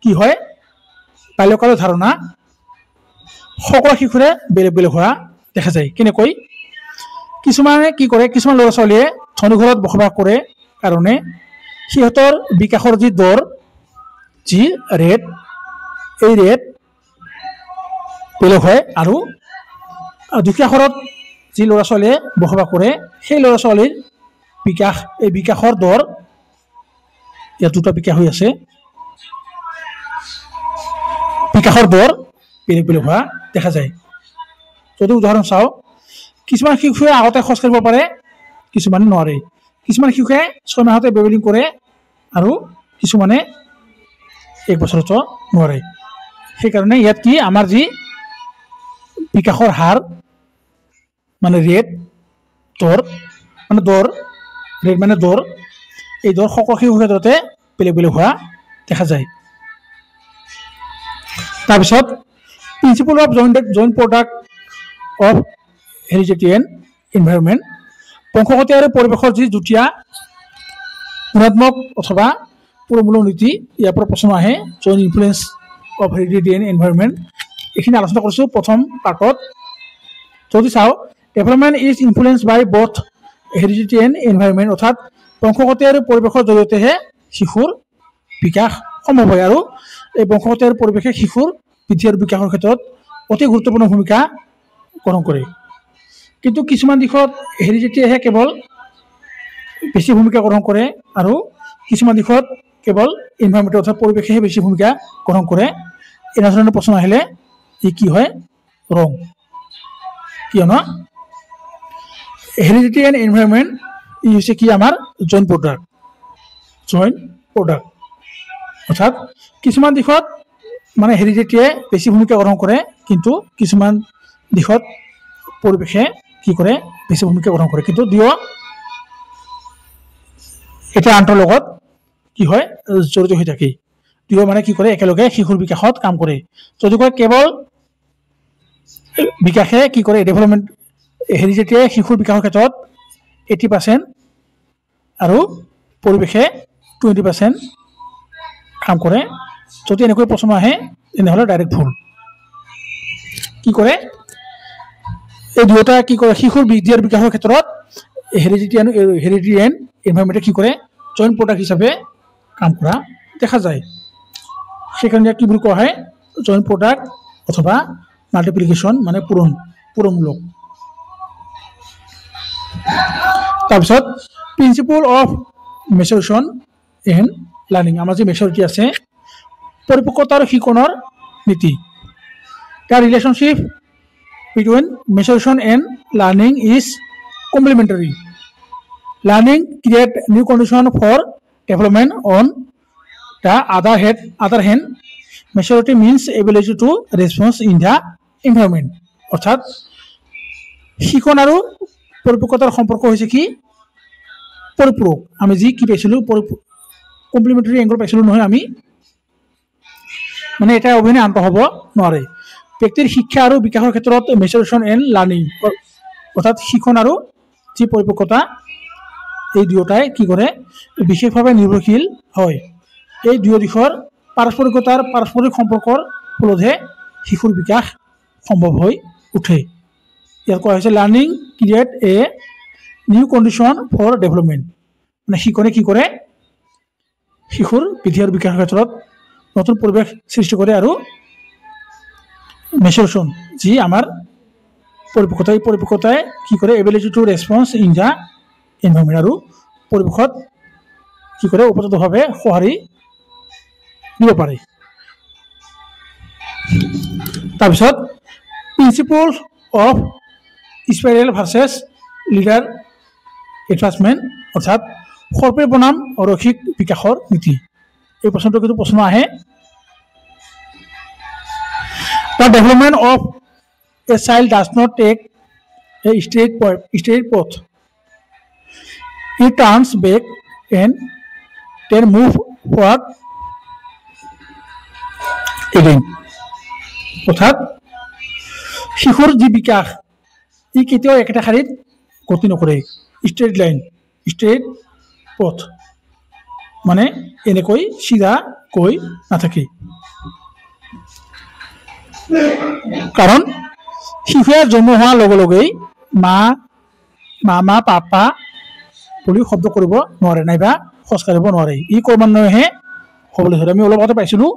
Speaker 1: কি হয়, বাল্যকালৰ ধাৰণা সকলো শিশুৰে বেলেগ বেলেগ হোৱা দেখা যায়। কেনেকৈ, কিছুমানে কি কৰে, কিছুমান ল'ৰা ছোৱালীয়ে ধনী ঘৰত বসবাস কৰে কাৰণে সিহঁতৰ বিকাশৰ যি দৰ, যি ৰেট, এই ৰেট বেলেগ হয়। আৰু দুখীয়া ঘৰত যি ল'ৰা ছোৱালীয়ে বসবাস কৰে সেই ল'ৰা ছোৱালীৰ বিকাশ, এই বিকাশৰ দৰ, ইয়াত দুটা বিকাশ হৈ আছে, বিকাশৰ দৰ বেলেগ বেলেগ হোৱা দেখা যায়। যদি উদাহৰণ চাওঁ, কিছুমান শিশুৱে আগতে খোজ কাঢ়িব পাৰে, কিছুমানে নোৱাৰে। কিছুমান শিশুৱে 6 মাহতে বেবেলিং কৰে আৰু কিছুমানে 1 বছৰতো নোৱাৰে। সেইকাৰণে ইয়াত কি, আমাৰ যি বিকাশৰ হাৰ মানে ৰেট, দৰ মানে দৰ, ৰেট মানে দৰ, এই দৰ সকলো শিশুৰ ক্ষেত্ৰতে বেলেগ বেলেগ হোৱা দেখা যায়। তাৰপিছত principle of joint product of heredity and environment, বংশগত আৰু পৰিৱেশৰ যি যুটীয়া গুণাত্মক অথবা পুৰমূলৰ নীতি, ইয়াৰ পৰা প্ৰশ্ন আহে। Joint influence of heredity and environment, এইখিনি আলোচনা কৰিছোঁ প্ৰথম পাৰ্টত। যদি চাওঁ, development is influence by both heredity and environment, অৰ্থাৎ বংশগত আৰু পৰিৱেশৰ জৰিয়তেহে শিশুৰ বিকাশ সম্ভৱ হয়। আৰু এই বংশগত আৰু পৰিৱেশে শিশুৰ বৃদ্ধি আৰু বিকাশৰ ক্ষেত্ৰত অতি গুৰুত্বপূৰ্ণ ভূমিকা গ্ৰহণ কৰে। কিন্তু কিছুমান দিশত হেৰিডিটিয়েহে কেৱল বেছি ভূমিকা গ্ৰহণ কৰে, আৰু কিছুমান দিশত কেৱল এনভাইৰনমেণ্ট অৰ্থাৎ পৰিৱেশেহে বেছি ভূমিকা গ্ৰহণ কৰে। এনেধৰণৰ প্ৰশ্ন আহিলে ই কি হয়, ৰং। কিয়নো হেৰিডিটি এণ্ড এনভাইৰনমেণ্ট ই হৈছে কি, আমাৰ জইণ্ট প্ৰডাক্ট, অৰ্থাৎ কিছুমান দিশত মানে হেৰিডিটিয়ে বেছি ভূমিকা গ্ৰহণ কৰে, কিন্তু কিছুমান দিশত পৰিৱেশে কি কৰে, বেছি ভূমিকা গ্ৰহণ কৰে। কিন্তু দুয়ো এটা আনটোৰ লগত কি হয়, জড়িত হৈ থাকে। দুয়ো মানে কি কৰে, একেলগে শিশুৰ বিকাশত কাম কৰে। যদি কয় কেৱল বিকাশে কি কৰে, ডেভেলপমেণ্ট হেৰিডিটিয়ে শিশুৰ বিকাশৰ ক্ষেত্ৰত 80% আৰু পৰিৱেশে 20% কাম কৰে। যদি এনেকৈ প্ৰশ্ন আহে তেনেহ'লে ডাইৰেক্ট ভুল। কি কৰে, এই দুয়োটা কি কৰে, শিশুৰ বৃদ্ধি আৰু বিকাশৰ ক্ষেত্ৰত হেৰিডিটি এণ্ড এনভাইৰনমেণ্টে কি কৰে, জইণ্ট প্ৰডাক্ট হিচাপে কাম কৰা দেখা যায়। সেইকাৰণে কি বুলি কোৱা হয়, জইণ্ট প্ৰডাক্ট অথবা মাল্টিপ্লিকেশ্যন, মানে পূৰমূলক। তাৰপিছত principle of maturation and learning, আমাৰ যি মেচুৰিটি আছে, পৰিপক্কতা আৰু শিকনৰ নীতি। The relationship between maturation and learning is complementary. Learning create new condition for development on the other hand maturity means ability to response in the environment. অৰ্থাৎ শিকন আৰু পৰিপক্কতাৰ সম্পৰ্ক হৈছে কি, পৰিপূৰক। আমি যি কি পাইছিলোঁ, কমপ্লিমেণ্টাৰী এংগল পাইছিলোঁ নহয় আমি, মানে এটা অভিনয় আনটো হ'ব নোৱাৰে। ব্যক্তিৰ শিক্ষা আৰু বিকাশৰ ক্ষেত্ৰত মেচুৰেশ্যন এণ্ড লাৰ্ণিং, অৰ্থাৎ শিক্ষণ আৰু যি পৰিপক্কতা, এই দুয়োটাই কি কৰে, বিশেষভাৱে নিৰ্ভৰশীল হয়। এই দুয়ো দিশৰ পাৰস্পৰিক সম্পৰ্কৰ ফলতহে শিশুৰ বিকাশ সম্ভৱ হৈ উঠে। ইয়াৰ কোৱা হৈছে learning create a new condition for development মানে শিক্ষণে কি কৰে শিশুৰ বৃদ্ধি আৰু বিকাশৰ ক্ষেত্ৰত নতুন পৰিৱেশ সৃষ্টি কৰে আৰু মেচুৰেশ্যন যি আমাৰ পৰিপক্কতাই কি কৰে ability to response in the environment আৰু পৰিৱেশত কি কৰে উপযুক্তভাৱে সঁহাৰি দিব পাৰে তাৰপিছত principle of spiral versus leader advancement অৰ্থাৎ সৰ্পে বনাম ৰৈখিক বিকাশৰ নীতি এই প্ৰশ্নটো কিন্তু প্ৰশ্ন আহে The development of a child does not take a straight path. It turns back and then move forward again. অৰ্থাৎ শিশুৰ যি বিকাশ ই কেতিয়াও একেটা শাৰীত গতি নকৰে ষ্ট্ৰেইট পথ মানে এনেকৈ চিধা কৈ নাথাকে কাৰণ শিশুৱে জন্ম হোৱাৰ লগে লগেই মা মামা পাপা বুলি শব্দ কৰিব নোৱাৰে নাইবা খোজ কাঢ়িব নোৱাৰে ই ক্ৰমান্বয়েহে হ'বলৈ ধৰে আমি অলপ আগতে পাইছিলোঁ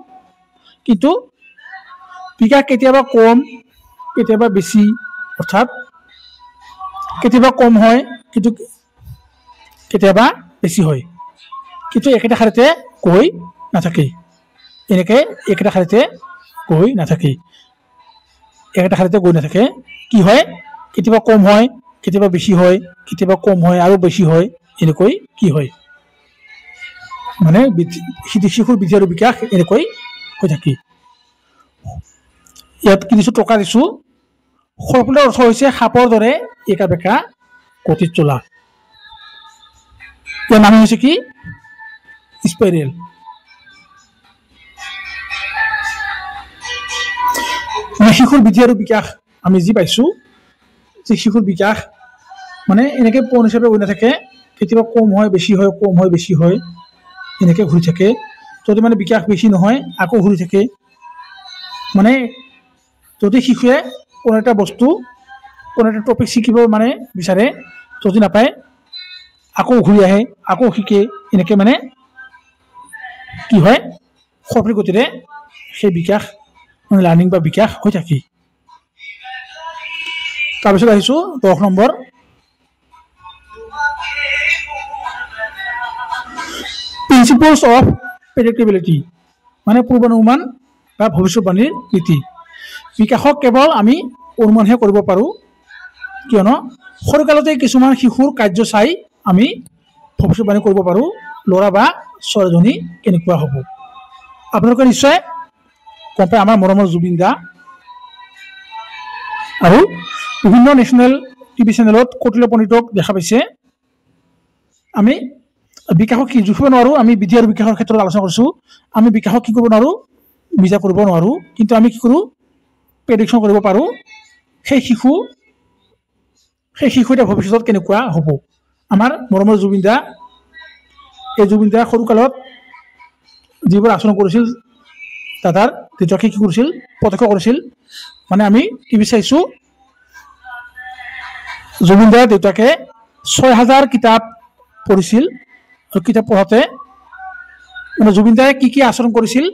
Speaker 1: কিন্তু বিকাশ কেতিয়াবা কম কেতিয়াবা বেছি অৰ্থাৎ কেতিয়াবা কম হয় কিন্তু কেতিয়াবা বেছি হয় কিন্তু একেটা শাৰীতে গৈ নাথাকে এনেকৈ একেটা শাৰীতে গৈ নাথাকে একেটা শাৰীতে গৈ নাথাকে কি হয় কেতিয়াবা কম হয় কেতিয়াবা বেছি হয় কেতিয়াবা কম হয় আৰু বেছি হয় এনেকৈ কি হয় মানে শিশুৰ বৃদ্ধি আৰু বিকাশ এনেকৈ হৈ থাকে ইয়াত কিছু টকা দিছোঁ সৰ্পৰ অৰ্থ হৈছে সাপৰ দৰে একা বেকা গতিত চলা ইয়াৰ নাম হৈছে কি স্পাইৰেল শিশুৰ বৃদ্ধি আৰু বিকাশ আমি যি পাইছোঁ যে শিশুৰ বিকাশ মানে এনেকৈ পণ হিচাপে হৈ নাথাকে কেতিয়াবা কম হয় বেছি হয় কম হয় বেছি হয় এনেকৈ ঘূৰি থাকে যদি মানে বিকাশ বেছি নহয় আকৌ ঘূৰি থাকে মানে যদি শিশুৱে কোনো এটা বস্তু কোনো এটা টপিক শিকিব মানে বিচাৰে যদি নাপায় আকৌ ঘূৰি আহে আকৌ শিকে এনেকৈ মানে কি হয় সৰ্পিৰ গতিৰে সেই বিকাশ মানে লাৰ্ণিং বা বিকাশ হৈ থাকে তাৰপিছত আহিছোঁ 10 নম্বৰ প্ৰিন্সিপলছ অফ প্ৰেডিক্টেবিলিটি মানে পূৰ্বানুমান বা ভৱিষ্যৎবাণীৰ নীতি বিকাশক কেৱল আমি অনুমানহে কৰিব পাৰোঁ কিয়নো সৰুকালতে কিছুমান শিশুৰ কাৰ্য চাই আমি ভৱিষ্যৎবাণী কৰিব পাৰোঁ ল'ৰা বা ছোৱালীজনী কেনেকুৱা হ'ব আপোনালোকে নিশ্চয় গম পায় আমাৰ মৰমৰ জুবিন দা আৰু বিভিন্ন নেশ্যনেল টিভি চেনেলত কৌটিল্য পণ্ডিতক দেখা পাইছে আমি বিকাশক কি জুখিব নোৱাৰোঁ আমি বৃদ্ধি আৰু বিকাশৰ ক্ষেত্ৰত আলোচনা কৰিছোঁ আমি বিকাশক কি কৰিব নোৱাৰোঁ মিজা কৰিব নোৱাৰোঁ কিন্তু আমি কি কৰোঁ প্ৰেডিকশ্যন কৰিব পাৰোঁ সেই শিশু এতিয়া ভৱিষ্যতত কেনেকুৱা হ'ব আমাৰ মৰমৰ জুবিন দা এই জুবিন দা সৰুকালত যিবোৰ আচৰণ কৰিছিল দাদাৰ দেউতাকে কি কৰিছিল প্ৰত্যক্ষ কৰিছিল মানে আমি টিভি চাইছোঁ জুবিন দাৰ দেউতাকে 6000 কিতাপ পঢ়িছিল আৰু কিতাপ পঢ়োঁতে মানে জুবিন দাই কি আচৰণ কৰিছিল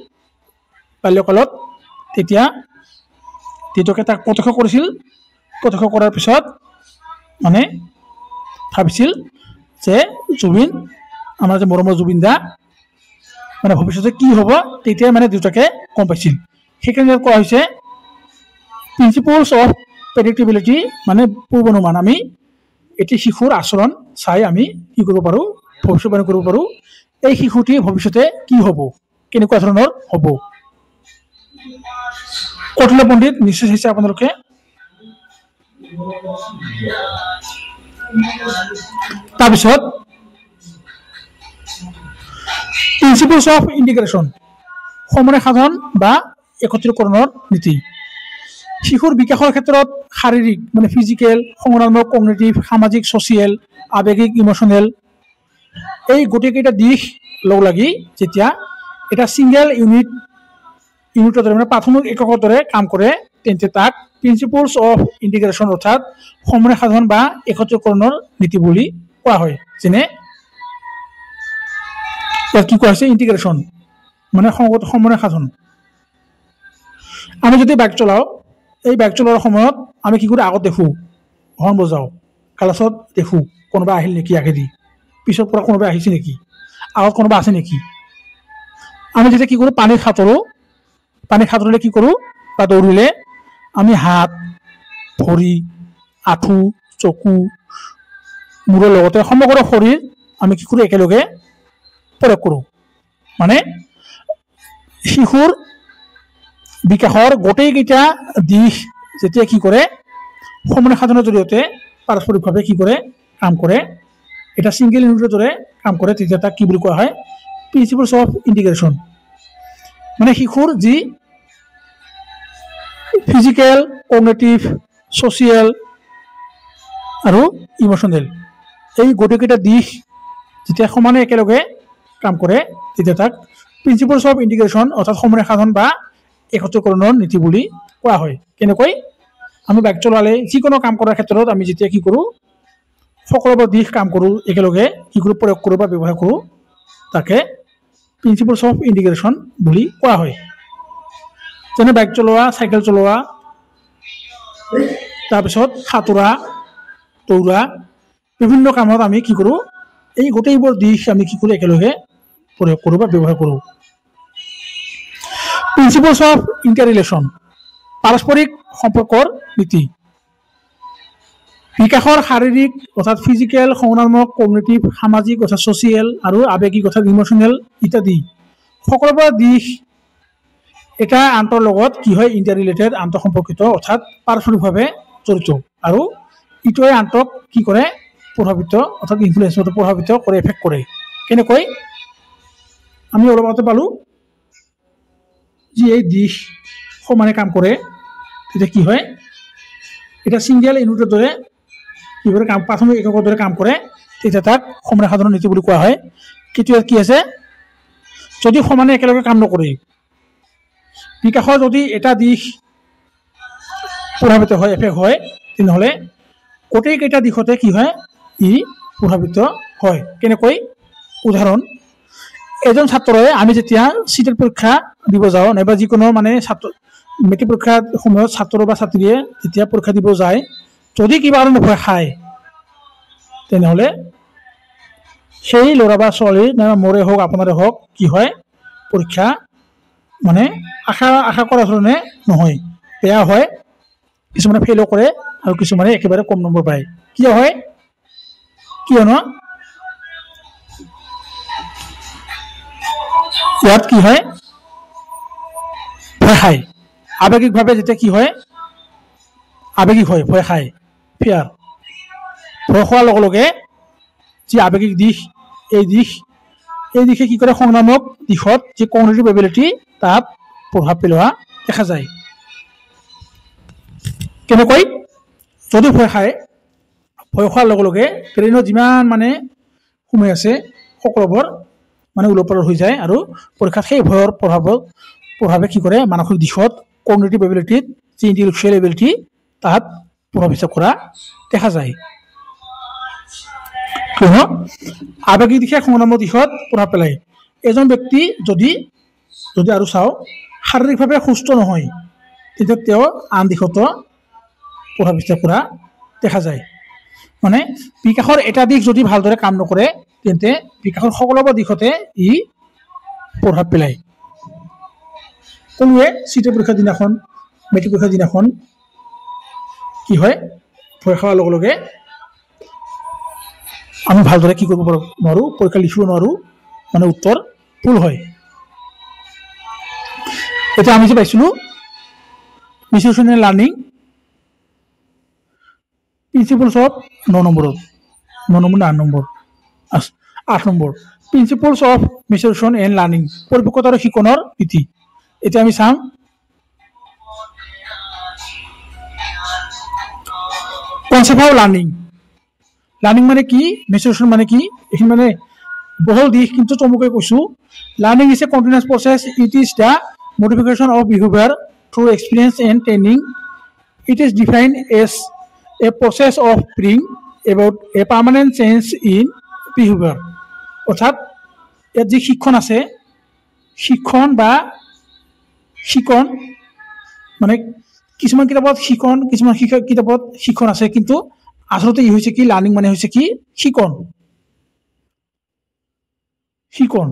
Speaker 1: বাল্যকালত তেতিয়া দেউতাকে তাক প্ৰত্যক্ষ কৰিছিল প্ৰত্যক্ষ কৰাৰ পিছত মানে ভাবিছিল যে জুবিন আমাৰ যে মৰমৰ জুবিন দা মানে ভৱিষ্যতে কি হ'ব তেতিয়াই মানে দেউতাকে গম পাইছিল সেইকাৰণে কোৱা হৈছে প্ৰিন্সিপলছ অফ প্ৰেডিক্টেবিলিটি মানে পূৰ্বানুমান আমি এটি শিশুৰ আচৰণ চাই আমি কি কৰিব পাৰোঁ ভৱিষ্যৎবাণী কৰিব পাৰোঁ এই শিশুটি ভৱিষ্যতে কি হ'ব কেনেকুৱা ধৰণৰ হ'ব কৌটিল্য পণ্ডিত নিশ্চয় চাইছে আপোনালোকে তাৰপিছত প্ৰিন্সিপলছ অফ ইণ্টিগ্ৰেশ্যন সমন্বয় সাধন বা একত্ৰীকৰণৰ নীতি শিশুৰ বিকাশৰ ক্ষেত্ৰত শাৰীৰিক মানে ফিজিকেল সংগ্ৰামক কগনিটিভ সামাজিক ছ'চিয়েল আৱেগিক ইম'চনেল এই গোটেইকেইটা দিশ লগ লাগি যেতিয়া এটা ছিংগল ইউনিটৰ দৰে মানে প্ৰাথমিক এককৰ দৰে কাম কৰে তেন্তে তাক প্ৰিন্সিপলছ অফ ইণ্টিগ্ৰেশ্যন অৰ্থাৎ সমন্বয় সাধন বা একত্ৰীকৰণৰ নীতি বুলি কোৱা হয়। যেনে ইয়াত কি কোৱা হৈছে ইণ্টিগ্ৰেশ্যন মানে সমন্বয় সাধন। আমি যদি বাইক চলাওঁ, এই বাইক চলোৱাৰ সময়ত আমি কি কৰোঁ, আগত দেখোঁ হৰ্ণ বজাওঁ, ক্লাছত দেখোঁ কোনোবা আহিল নেকি আগেদি, পিছৰ পৰা কোনোবা আহিছে নেকি, আগত কোনোবা আছে নেকি। আমি যেতিয়া কি কৰোঁ, পানীত সাঁতুৰিলে কি কৰোঁ বা দৌৰিলে আমি হাত, ভৰি, আঁঠু, চকু, মূৰৰ লগতে সমগ্ৰ শৰীৰ আমি কি কৰোঁ, একেলগে প্ৰয়োগ কৰোঁ। মানে শিশুৰ বিকাশৰ গোটেইকেইটা দিশ যেতিয়া কি কৰে, সমন্বয় সাধনৰ জৰিয়তে পাৰস্পৰিকভাৱে কি কৰে, কাম কৰে, এটা ছিংগল ইউনিটৰ দৰে কাম কৰে, তেতিয়া তাক কি বুলি কোৱা হয়, প্ৰিন্সিপলছ অফ ইণ্টিগ্ৰেশ্যন। মানে শিশুৰ যি ফিজিকেল, কগনিটিভ, ছ'চিয়েল আৰু ইম'চনেল এই গোটেইকেইটা দিশ যেতিয়া সমানে একেলগে কাম কৰে, তেতিয়া তাক প্ৰিন্সিপলছ অফ ইণ্টিগ্ৰেশ্যন অৰ্থাৎ সমন্বয় সাধন বা একত্ৰীকৰণৰ নীতি বুলি কোৱা হয়। কেনেকৈ আমি বাইক চলালে যিকোনো কাম কৰাৰ ক্ষেত্ৰত আমি যেতিয়া কি কৰোঁ, সকলোবোৰ দিশ কাম কৰোঁ, একেলগে কি কৰোঁ, প্ৰয়োগ কৰোঁ বা ব্যৱহাৰ কৰোঁ, তাকে প্ৰিন্সিপলছ অফ ইণ্টিগ্ৰেশ্যন বুলি কোৱা হয়। যেনে বাইক চলোৱা, চাইকেল চলোৱা, তাৰপিছত সাঁতোৰা, দৌৰা, বিভিন্ন কামত আমি কি কৰোঁ, এই গোটেইবোৰ দিশ আমি কি কৰোঁ, একেলগে প্ৰয়োগ কৰোঁ বা ব্যৱহাৰ কৰোঁ। প্ৰিন্সিপলছ অফ ইণ্টাৰৰিলেশ্যন পাৰস্পৰিক সম্পৰ্কৰ নীতি। বিকাশৰ শাৰীৰিক অৰ্থাৎ ফিজিকেল, সংজ্ঞানাত্মক, কগনিটিভ, সামাজিক অৰ্থাৎ ছ'চিয়েল আৰু আৱেগিক অৰ্থাৎ ইম'চনেল ইত্যাদি সকলোবোৰ দিশ এটা আনটোৰ লগত কি হয়, ইণ্টাৰৰিলেটেড, আন্তঃসম্পৰ্কিত অৰ্থাৎ পাৰস্পৰিকভাৱে জড়িত, আৰু ইটোৱে আনটোক কি কৰে, প্ৰভাৱিত অৰ্থাৎ ইনফ্লুৱেঞ্চ প্ৰভাৱিত কৰে, এফেক্ট কৰে। কেনেকৈ আমি অলপ আগতে পালোঁ, যি এই দিশ সমানে কাম কৰে, তেতিয়া কি হয়, এটা ছিংগল ইউনিটৰ দৰে কি কৰে, প্ৰাথমিক এককৰ দৰে কাম কৰে, তেতিয়া তাক সমন্বয় সাধনৰ নীতি বুলি কোৱা হয়। কিন্তু ইয়াত কি আছে, যদি সমানে একেলগে কাম নকৰে, বিকাশৰ যদি এটা দিশ প্ৰভাৱিত হয়, এফেক্ট হয়, তেনেহ'লে গোটেইকেইটা দিশতে কি হয়, ই প্ৰভাৱিত হয়। কেনেকৈ, উদাহৰণ, এজন ছাত্ৰই আমি যেতিয়া চিটেট পৰীক্ষা দিব যাওঁ, নাইবা যিকোনো মানে মেট্ৰিক পৰীক্ষাৰ সময়ত ছাত্ৰ বা ছাত্ৰীয়ে যেতিয়া পৰীক্ষা দিব যায়, যদি কিবা কাৰণে ভয় খায়, তেনেহ'লে সেই ল'ৰা বা ছোৱালী, নাইবা মোৰে হওক আপোনাৰে হওক, কি হয়, পৰীক্ষা মানে আশা কৰাৰ ধৰণে নহয়, বেয়া হয়, কিছুমানে ফেইলো কৰে আৰু কিছুমানে একেবাৰে কম নম্বৰ পায়। কিয় হয়, কিয়নো ইয়াত কি হয়, ভয় খায়, আৱেগিকভাৱে যেতিয়া কি হয়, আৱেগিক হয়, ভয় খায়, ফিয়াৰ, ভয় খোৱাৰ লগে লগে যি আৱেগিক দিশ, এই দিশে কি কৰে, সংগ্ৰামক দিশত যি কগনিটিভ এবিলিটি তাত প্ৰভাৱ পেলোৱা দেখা যায়। কেনেকৈ, যদি ভয় খায়, ভয় খোৱাৰ লগে লগে ব্ৰেইনত যিমান মানে সময় আছে সকলোবোৰ মানে ওলটপালট হৈ যায়, আৰু পৰীক্ষাত সেই ভয়ৰ প্ৰভাৱে কি কৰে, মানসিক দিশত কগনিটিভ এবিলিটিত যি ইণ্টেলেকচুৱেল এবিলিটি তাত প্ৰভাৱিত কৰা দেখা যায়। কিয়নো আৱেগিক দিশে সংগ্ৰামৰ দিশত প্ৰভাৱ পেলায়। এজন ব্যক্তি যদি আৰু চাওঁ, শাৰীৰিকভাৱে সুস্থ নহয়, তেতিয়া তেওঁ আন দিশতো প্ৰভাৱিত কৰা দেখা যায়। মানে বিকাশৰ এটা দিশ যদি ভালদৰে কাম নকৰে, তেন্তে বিকাশৰ সকলোবোৰ দিশতে ই প্ৰভাৱ পেলায়। কোনোৱে চিটেট পৰীক্ষাৰ দিনাখন, মেট্ৰিক পৰীক্ষাৰ দিনাখন কি হয়, ভয় খোৱাৰ লগে লগে আমি ভালদৰে কি কৰিব নোৱাৰোঁ, পৰীক্ষা লিখিব নোৱাৰোঁ, মানে উত্তৰ ভুল হয়। এতিয়া আমি যে পাইছিলোঁ মিছ'চিয়েল লাৰ্ণিং প্ৰিন্সিপলছ অফ 9 নম্বৰত, 8 নম্বৰ প্ৰিন্সিপলছ অফ মিছ'চিয়েল এণ্ড লাৰ্ণিং, পৰিপক্কতা আৰু শিকনৰ নীতি। এতিয়া আমি চাম কনচেপ্ট অফ লাৰ্ণিং। লাৰ্ণিং মানে কি, মিছ'চিয়েল মানে কি, এইখিনি মানে বহুল দিশ, কিন্তু চমুকৈ কৈছোঁ। Learning is a continuous process, it is the modification of behaviour through experience and training It is defined as a process of bringing about a permanent change in behavior. অর্থাৎ ইয়াত যি শিক্ষণ আছে শিক্ষণ বা শিকণ মানে কিছুমান কিতাপত শিকণ কিছুমান কিতাপত শিক্ষণ আছে কিন্তু আচলতে ই হৈছে কি লাৰ্ণিং মানে হৈছে কি শিকণ শিকণ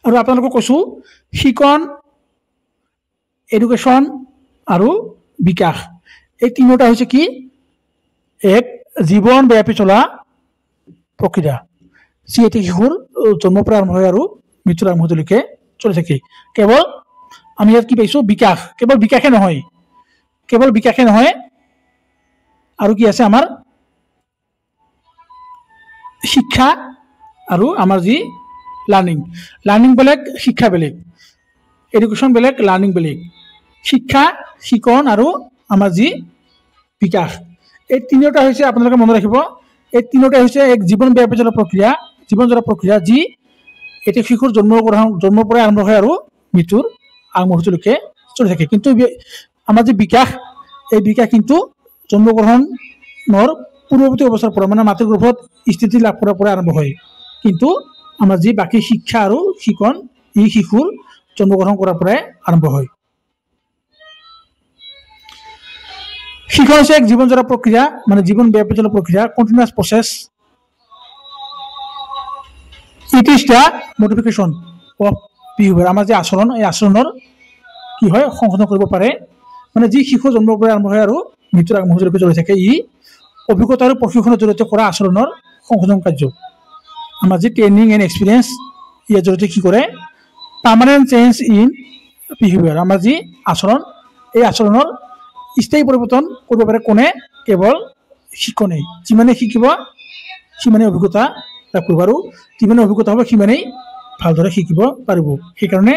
Speaker 1: আৰু আপোনালোকক কৈছো শিকণ এডুকেশ্যন আৰু বিকাশ এই তিনিটা হৈছে কি এক জীৱন ব্যাপী চলা প্ৰক্ৰিয়া যি এটি শিশুৰ জন্মৰ পৰা আৰম্ভ হয় আৰু মৃত্যুৰ আৰম্ভলৈকে চলি থাকে কেৱল আমি ইয়াত কি পাইছো বিকাশ কেৱল বিকাশে নহয় আৰু কি আছে আমাৰ শিক্ষা আৰু আমাৰ যি লাৰ্ণিং বেলেগ শিক্ষা বেলেগ এডুকেশ্যন বেলেগ লাৰ্ণিং বেলেগ শিক্ষা শিকণ আৰু আমাৰ যি বিকাশ এই তিনিটা হৈছে আপোনালোকে মনত ৰাখিব এই তিনিটা হৈছে এক জীৱন ব্যাপী জৰা প্ৰক্ৰিয়া যি এটি শিশুৰ জন্মৰ পৰা আৰম্ভ হয় আৰু মৃত্যুৰ আগমুহূৰ্তলৈকে চলি থাকে কিন্তু আমাৰ যি বিকাশ এই বিকাশ কিন্তু জন্মগ্ৰহণৰ পূৰ্বৱৰ্তী অৱস্থাৰ পৰা মানে মাতৃ গৰ্ভত স্থিতি লাভ কৰাৰ পৰা আৰম্ভ হয় কিন্তু আমাৰ যি বাকী শিক্ষা আৰু শিকণ ই শিশুৰ জন্মগ্ৰহণ কৰাৰ পৰাই আৰম্ভ হয় শিক্ষা হৈছে এক জীৱনজোৰা প্ৰক্ৰিয়া মানে জীৱন ব্যাপী চলা প্ৰক্ৰিয়া continuous process it is the modification of behaviour আমাৰ যে আচৰণ এই আচৰণৰ কি হয় সংশোধন কৰিব পাৰে মানে যি শিশু জন্মৰ পৰা আৰম্ভ হয় আৰু মৃত্যুৰ আগমুহূৰ্তলৈকে চলি থাকে ই অভিজ্ঞতা আৰু প্ৰশিক্ষণৰ জৰিয়তে কৰা আচৰণৰ সংশোধন কাৰ্য আমাৰ যি ট্ৰেইনিং এণ্ড এক্সপিৰিয়েঞ্চ ইয়াৰ জৰিয়তে কি কৰে পাৰ্মানেণ্ট চেঞ্জ ইন বিহেভিয়াৰ আমাৰ যি আচৰণ এই আচৰণৰ স্থায়ী পৰিৱৰ্তন কৰিব পাৰে কোনে কেৱল শিক্ষণে যিমানে শিকিব সিমানে অভিজ্ঞতা লাভ কৰিব আৰু যিমানে অভিজ্ঞতা হ'ব সিমানেই ভালদৰে শিকিব পাৰিব সেইকাৰণে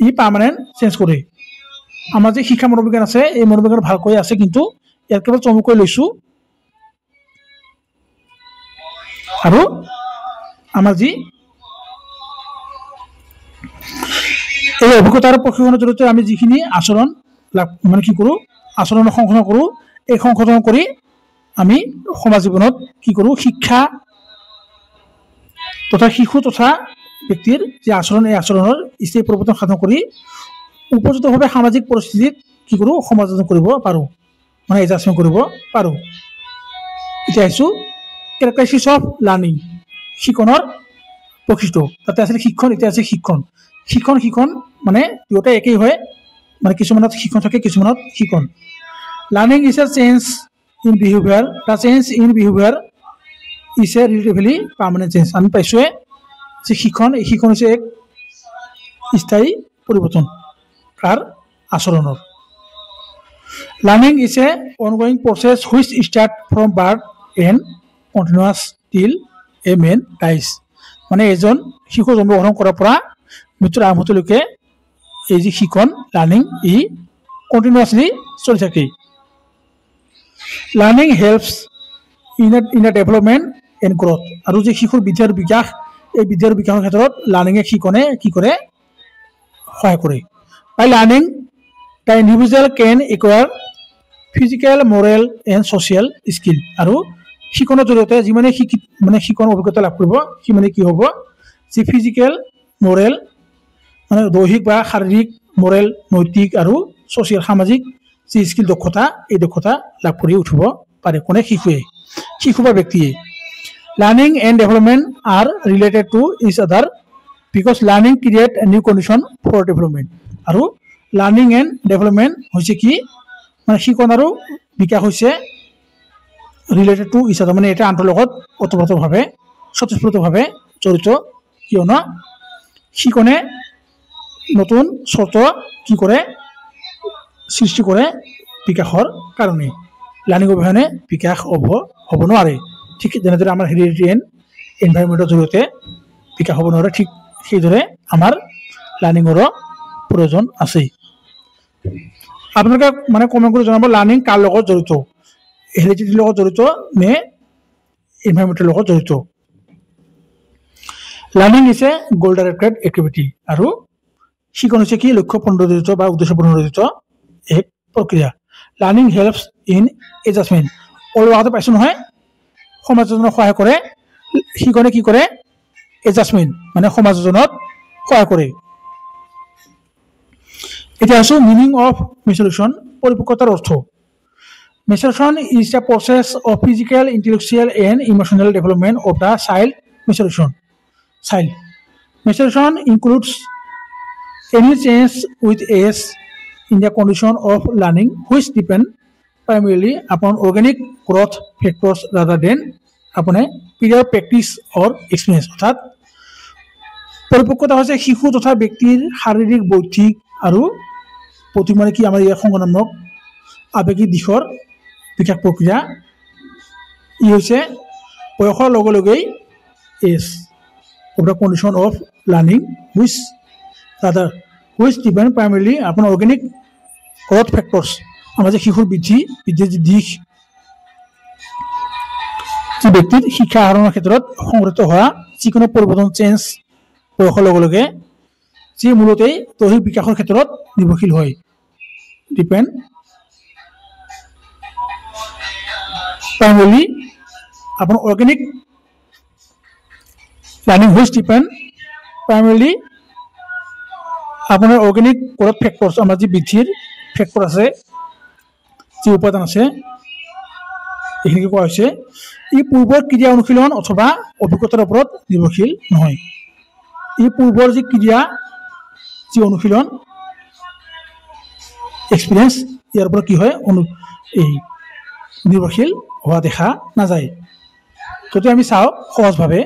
Speaker 1: ই পাৰ্মানেণ্ট চেঞ্জ কৰে আমাৰ যে শিক্ষা মনোবিজ্ঞান আছে এই মনোবিজ্ঞান ভালকৈ আছে কিন্তু ইয়াত কেৱল চমুকৈ লৈছোঁ আৰু আমাৰ যি এই অভিজ্ঞতা আৰু প্ৰশিক্ষণৰ জৰিয়তে আমি যিখিনি আচৰণ মানে কি কৰোঁ আচৰণ সংশোধন কৰোঁ এই সংশোধন কৰি আমি সমাজ জীৱনত কি কৰোঁ শিক্ষা তথা শিশু তথা ব্যক্তিৰ যে আচৰণ এই আচৰণৰ স্থায়ী পৰিৱৰ্তন সাধন কৰি উপযুক্তভাৱে সামাজিক পৰিস্থিতিত কি কৰোঁ সমাযোজন কৰিব পাৰোঁ মানে এডজাষ্টমেণ্ট কৰিব পাৰোঁ এতিয়া আহিছোঁ কেৰেক্টাৰিষ্টিক্স অফ লাৰ্ণিং শিকণৰ বৈশিষ্ট্য তাতে আছিল শিক্ষণ এতিয়া আছে শিক্ষণ মানে দুয়োটা একেই হয় মানে কিছুমানত শিক্ষণ থাকে কিছুমানত শিকণ learning is a change in behaviour the change in behaviour is a relatively permanent change আমি পাইছোঁৱে যে এই শিক্ষণ হৈছে এক স্থায়ী পৰিৱৰ্তন কাৰ আচৰণৰ learning is a ongoing process which start from birth and continuous till a man dies মানে এজন শিশু জন্মগ্ৰহণ কৰাৰ পৰা মৃত্যুৰ আৰম্ভলৈকে এই যি শিকণ লাৰ্ণিং ই কণ্টিনিউৱাছলি চলি থাকে learning helps in a development and growth আৰু যি শিশুৰ বৃদ্ধি আৰু বিকাশ এই বৃদ্ধি আৰু বিকাশৰ ক্ষেত্ৰত লাৰ্ণিঙে শিকণে কি কৰে সহায় কৰে by learning the individual can acquire physical moral and social skill আৰু শিকণৰ জৰিয়তে যিমানে মানে শিকণ অভিজ্ঞতা লাভ কৰিব সিমানে কি হ'ব যি ফিজিকেল মৰেল মানে দৈহিক বা শাৰীৰিক মৰেল নৈতিক আৰু ছ'চিয়েল সামাজিক যি স্কিল দক্ষতা এই দক্ষতা লাভ কৰি উঠিব পাৰে কোনে শিশু বা ব্যক্তিয়ে learning and development are related to each other because learning create a new condition for development আৰু লাৰ্ণিং এণ্ড ডেভেলপমেণ্ট হৈছে কি মানে শিকণ আৰু বিকাশ হৈছে ৰিলেটেড টু ইচ আদাৰ মানে এটা আনটোৰ লগত ওতঃপ্ৰোতভাৱে স্বতঃস্ফূৰ্তভাৱে জড়িত কিয়নো শিকণে নতুন চৰ্ত কি কৰে সৃষ্টি কৰে বিকাশৰ কাৰণে লাৰ্ণিং অবিহনে বিকাশ হ'ব নোৱাৰে ঠিক যেনেদৰে আমাৰ হেৰিডিটি এণ্ড এনভাইৰনমেণ্টৰ জৰিয়তে বিকাশ হ'ব নোৱাৰে ঠিক সেইদৰে আমাৰ লাৰ্ণিঙৰো প্ৰয়োজন আছে আপোনালোকে মানে কমেণ্ট কৰি জনাব লাৰ্ণিং কাৰ লগত জড়িত হেৰিডিটিৰ লগত জড়িত নে এনভাইৰনমেণ্টৰ লগত জড়িত লাৰ্ণিং ইজ এ গ'ল ডাইৰেক্টেড এক্টিভিটি আৰু শিকণ হৈছে কি লক্ষ্য প্ৰণোদিত বা উদ্দেশ্য প্ৰণোদিত এক প্ৰক্ৰিয়া লাৰ্ণিং হেল্পছ ইন এডজাষ্টমেণ্ট অলপ আগতে পাইছোঁ নহয় সমাযোজনত সহায় কৰে শিকনে কি কৰে এডজাষ্টমেণ্ট মানে সমাযোজনত সহায় কৰে এতিয়া আছোঁ মিনিং অফ মেচুৰেশ্যন পৰিপক্কতাৰ অৰ্থ maturation is the process of physical intellectual and emotional development of the child maturation includes any change with age in the condition of learning which depend primarily upon organic growth factors rather than upon a prior practice or experience অর্থাৎ পৰিপক্কতা হৈছে শিশু তথা ব্যক্তিৰ শাৰীৰিক বৌদ্ধিক আৰু প্ৰতি মানে কি আমাৰ ইয়াৰ সংগঠনাত্মক আৱেগিক দিশৰ বিকাশ প্ৰক্ৰিয়া ই হৈছে বয়সৰ লগে লগেই age of the condition of learning which depend primarily upon organic growth factors আমাৰ যে শিশুৰ বৃদ্ধিৰ যি দিশ যি ব্যক্তিৰ শিক্ষা আহৰণৰ ক্ষেত্ৰত সংঘটিত হোৱা যিকোনো পৰিৱৰ্তন চেঞ্জ বয়সৰ লগে লগে যি মূলতেই দৈহিক বিকাশৰ ক্ষেত্ৰত নিৰ্ভৰশীল হয় depend primarily upon organic learning which depend primarily আপোনাৰ অৰ্গেনিক গ্ৰথ ফেক্টৰছ আমাৰ যি বৃদ্ধিৰ ফেক্টৰ আছে যি উপাদান আছে এইখিনিকে কোৱা হৈছে ই পূৰ্বৰ ক্ৰিয়া অনুশীলন অথবা অভিজ্ঞতাৰ ওপৰত নিৰ্ভৰশীল নহয় ই পূৰ্বৰ যি ক্ৰিয়া যি অনুশীলন এক্সপিৰিয়েঞ্চ ইয়াৰ ওপৰত কি হয় এই নিৰ্ভৰশীল হোৱা দেখা নাযায় যদি আমি চাওঁ সহজভাৱে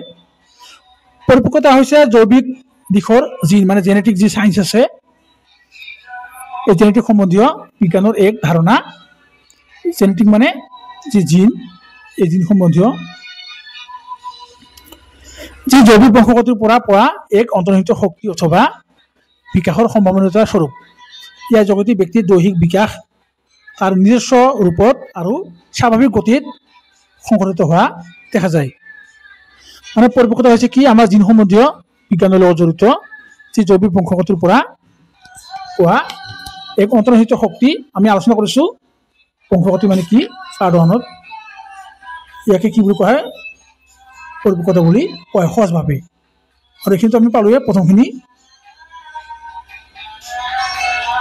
Speaker 1: পৰিপক্কতা হৈছে জৈৱিক দিশৰ জিন মানে জেনেটিক যি সায়েন্স আছে এই জেনেটিক সম্বন্ধীয় বিজ্ঞানৰ এক ধাৰণা জেনেটিক মানে যি জিন এই জিন সম্বন্ধীয় যি জৈৱিক বংশগতিৰ পৰা পোৱা এক অন্তৰ্নিহিত শক্তি অথবা বিকাশৰ সম্ভাৱনীয়তাৰ স্বৰূপ ইয়াৰ যোগেদি ব্যক্তিৰ দৈহিক বিকাশ তাৰ নিজস্ব ৰূপত আৰু স্বাভাৱিক গতিত সংঘটিত হোৱা দেখা যায় মানে পৰিপক্কতা হৈছে কি আমাৰ জিন সম্বন্ধীয় বিজ্ঞানৰ লগত জড়িত যি জৈৱিক বংশগতিৰ পৰা পোৱা এক অন্তৰ্নিহিত শক্তি আমি আলোচনা কৰিছোঁ বংশগতি মানে কি তাৰ ধৰণত ইয়াকে কি বুলি কোৱা হয় পৰিপক্কতা বুলি কয় সহজভাৱে আৰু এইখিনিতো আমি পালোঁৱে প্ৰথমখিনি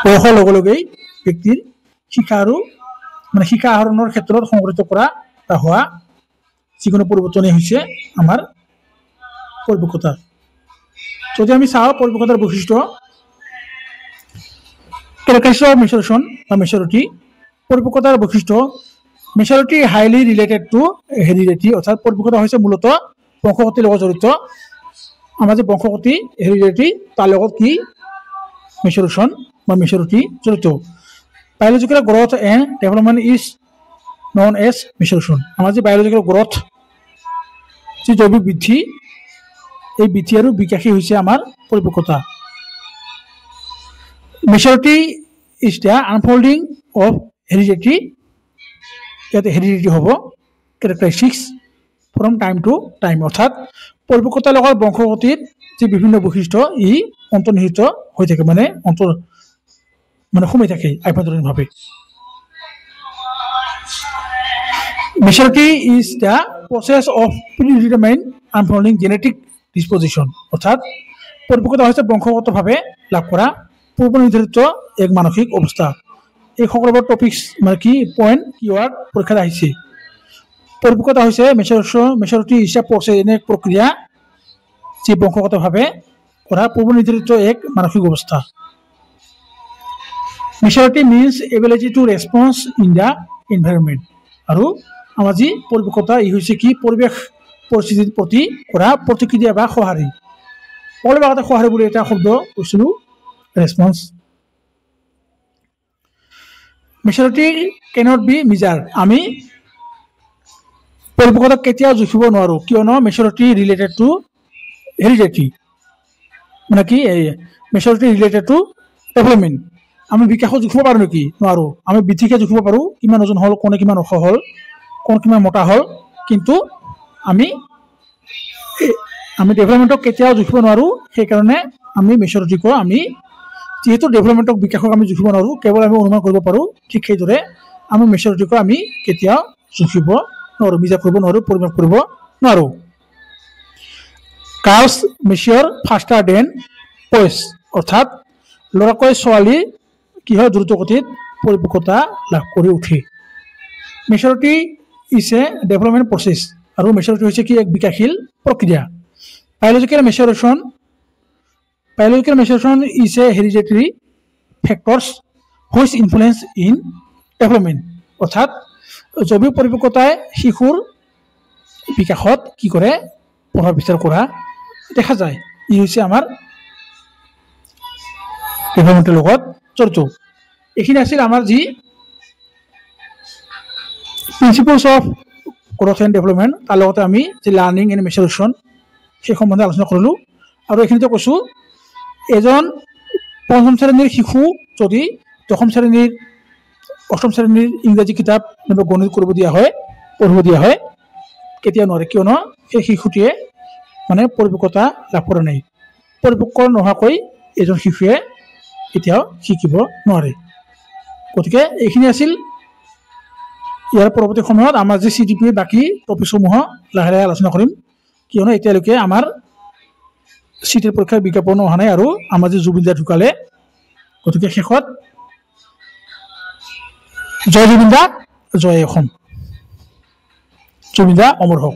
Speaker 1: বয়সৰ লগে লগেই ব্যক্তিৰ শিক্ষা আৰু মানে শিক্ষা আহৰণৰ ক্ষেত্ৰত সংঘটিত কৰা বা হোৱা যিকোনো পৰিৱৰ্তনেই হৈছে আমাৰ পৰিপক্কতা যদি আমি চাওঁ পৰিপক্কতাৰ বৈশিষ্ট্য characteristics of maturation বা মেচুৰিটি পৰিপক্কতাৰ বৈশিষ্ট্য maturity highly related to heredity অৰ্থাৎ পৰিপক্কতা হৈছে মূলতঃ বংশগতিৰ লগত জড়িত আমাৰ যে বংশগতি হেৰিডিটি তাৰ লগত কি মেচুৰেশ্যন বা মেচুৰিটি জড়িত biological growth and development is known as maturation আমাৰ যে বায়োলজিকেল গ্ৰথ যি জৈৱিক বৃদ্ধি এই বৃদ্ধি আৰু বিকাশী হৈছে আমাৰ পৰিপক্কতা maturity is the আনফল্ডিং of heredity ইয়াতে হেৰিডিটি হ'ব characteristics from time to time অৰ্থাৎ পৰিপক্কতাৰ লগত বংশগতিৰ যি বিভিন্ন বৈশিষ্ট্য ই অন্তৰ্নিহিত হৈ থাকে মানে সোমাই থাকে আভ্যন্তৰীণভাৱে maturity is the process of predetermine unfolding genetic disposition অৰ্থাৎ পৰিপক্কতা হৈছে বংশগতভাৱে লাভ কৰা পূৰ্ব নিৰ্ধাৰিত এক মানসিক অৱস্থা এই সকলোবোৰ টপিকছ মানে কি পইণ্ট কিৱাৰ্ড পৰীক্ষাত আহিছে পৰিপক্কতা হৈছে মেচুৰিটি হিচাপ প্ৰচেছ এনে প্ৰক্ৰিয়া যি বংশগতভাৱে কৰা পূৰ্ব নিৰ্ধাৰিত এক মানসিক অৱস্থা maturity means ability to response in the environment আৰু আমাৰ যি পৰিপক্কতা ই হৈছে কি পৰিৱেশ পৰিস্থিতিৰ প্ৰতি কৰা প্ৰতিক্ৰিয়া বা সঁহাৰি অলপ আগতে সঁহাৰি বুলি এটা শব্দ কৈছিলোঁ ৰেছপন্স মেচুৰিটি কেনট বি মিজাৰ আমি পৰিপক্কতাক কেতিয়াও জুখিব নোৱাৰোঁ কিয়নো মেচুৰিটি ৰিলেটেড টু হেৰিডিটি মানে কি মেচুৰিটি ৰিলেটেড টু ডেভেলপমেণ্ট আমি বিকাশত জুখিব পাৰোঁ নেকি নোৱাৰোঁ আমি বৃদ্ধিকে জুখিব পাৰোঁ কিমান ওজন হ'ল কোনে কিমান ওখ হ'ল কোন কিমান মোটা হ'ল কিন্তু আমি ডেভেলপমেণ্টক কেতিয়াও জুখিব নোৱাৰোঁ সেইকাৰণে আমি মেচুৰিটিকো আমি যিহেতু ডেভেলপমেণ্টক বিকাশক আমি জুখিব নোৱাৰোঁ, কেৱল আমি অনুমান কৰিব পাৰোঁ, ঠিক সেইদৰে আমি মেচিউৰিটিকো আমি কেতিয়াও জুখিব নোৱাৰোঁ, মিজাৰ কৰিব নোৱাৰোঁ, পৰিমাপ কৰিব নোৱাৰোঁ। Girls mature faster than boys, অৰ্থাৎ ল'ৰাকৈ ছোৱালী কি হয় দ্ৰুত গতিত পৰিপক্কতা লাভ কৰি উঠে। Maturity is a development process, আৰু মেচিউৰিটি হৈছে কি এক বিকাশশীল প্ৰক্ৰিয়া। Biological maturation is a hereditary factors which influence in development, অৰ্থাৎ জৈৱিক পৰিপক্কতাই শিশুৰ বিকাশত কি কৰে প্ৰভাৱ বিস্তাৰ কৰা দেখা যায়। ই হৈছে আমাৰ ডেভেলপমেণ্টৰ লগত জড়িত। এইখিনি আছিল আমাৰ যি principles of growth and development, তাৰ লগতে আমি যি লাৰ্ণিং এণ্ড মেচিউৰেশ্যন সেই সম্বন্ধে আলোচনা কৰিলোঁ। আৰু এইখিনিতে কৈছোঁ, এজন পঞ্চম শ্ৰেণীৰ শিশু যদি দশম শ্ৰেণীৰ অষ্টম শ্ৰেণীৰ ইংৰাজী কিতাপ নাইবা গণিত পঢ়িব দিয়া হয় কেতিয়াও নোৱাৰে, কিয়নো সেই শিশুটিয়ে মানে পৰিপক্কতা লাভ কৰা নাই। পৰিপক্ক নোহোৱাকৈ এজন শিশুৱে কেতিয়াও শিকিব নোৱাৰে। গতিকে এইখিনি আছিল। ইয়াৰ পৰৱৰ্তী সময়ত আমাৰ যি CDP বাকী টপিকসমূহ লাহে লাহে আলোচনা কৰিম, কিয়নো এতিয়ালৈকে আমাৰ চিটেৰ পৰীক্ষাৰ বিজ্ঞাপন অহা নাই আৰু আমাৰ যি জুবিন দা ঢুকালে। গতিকে শেষত জয় জুবিন দা, জয় অসম, জুবিন দা অমৰ হওক।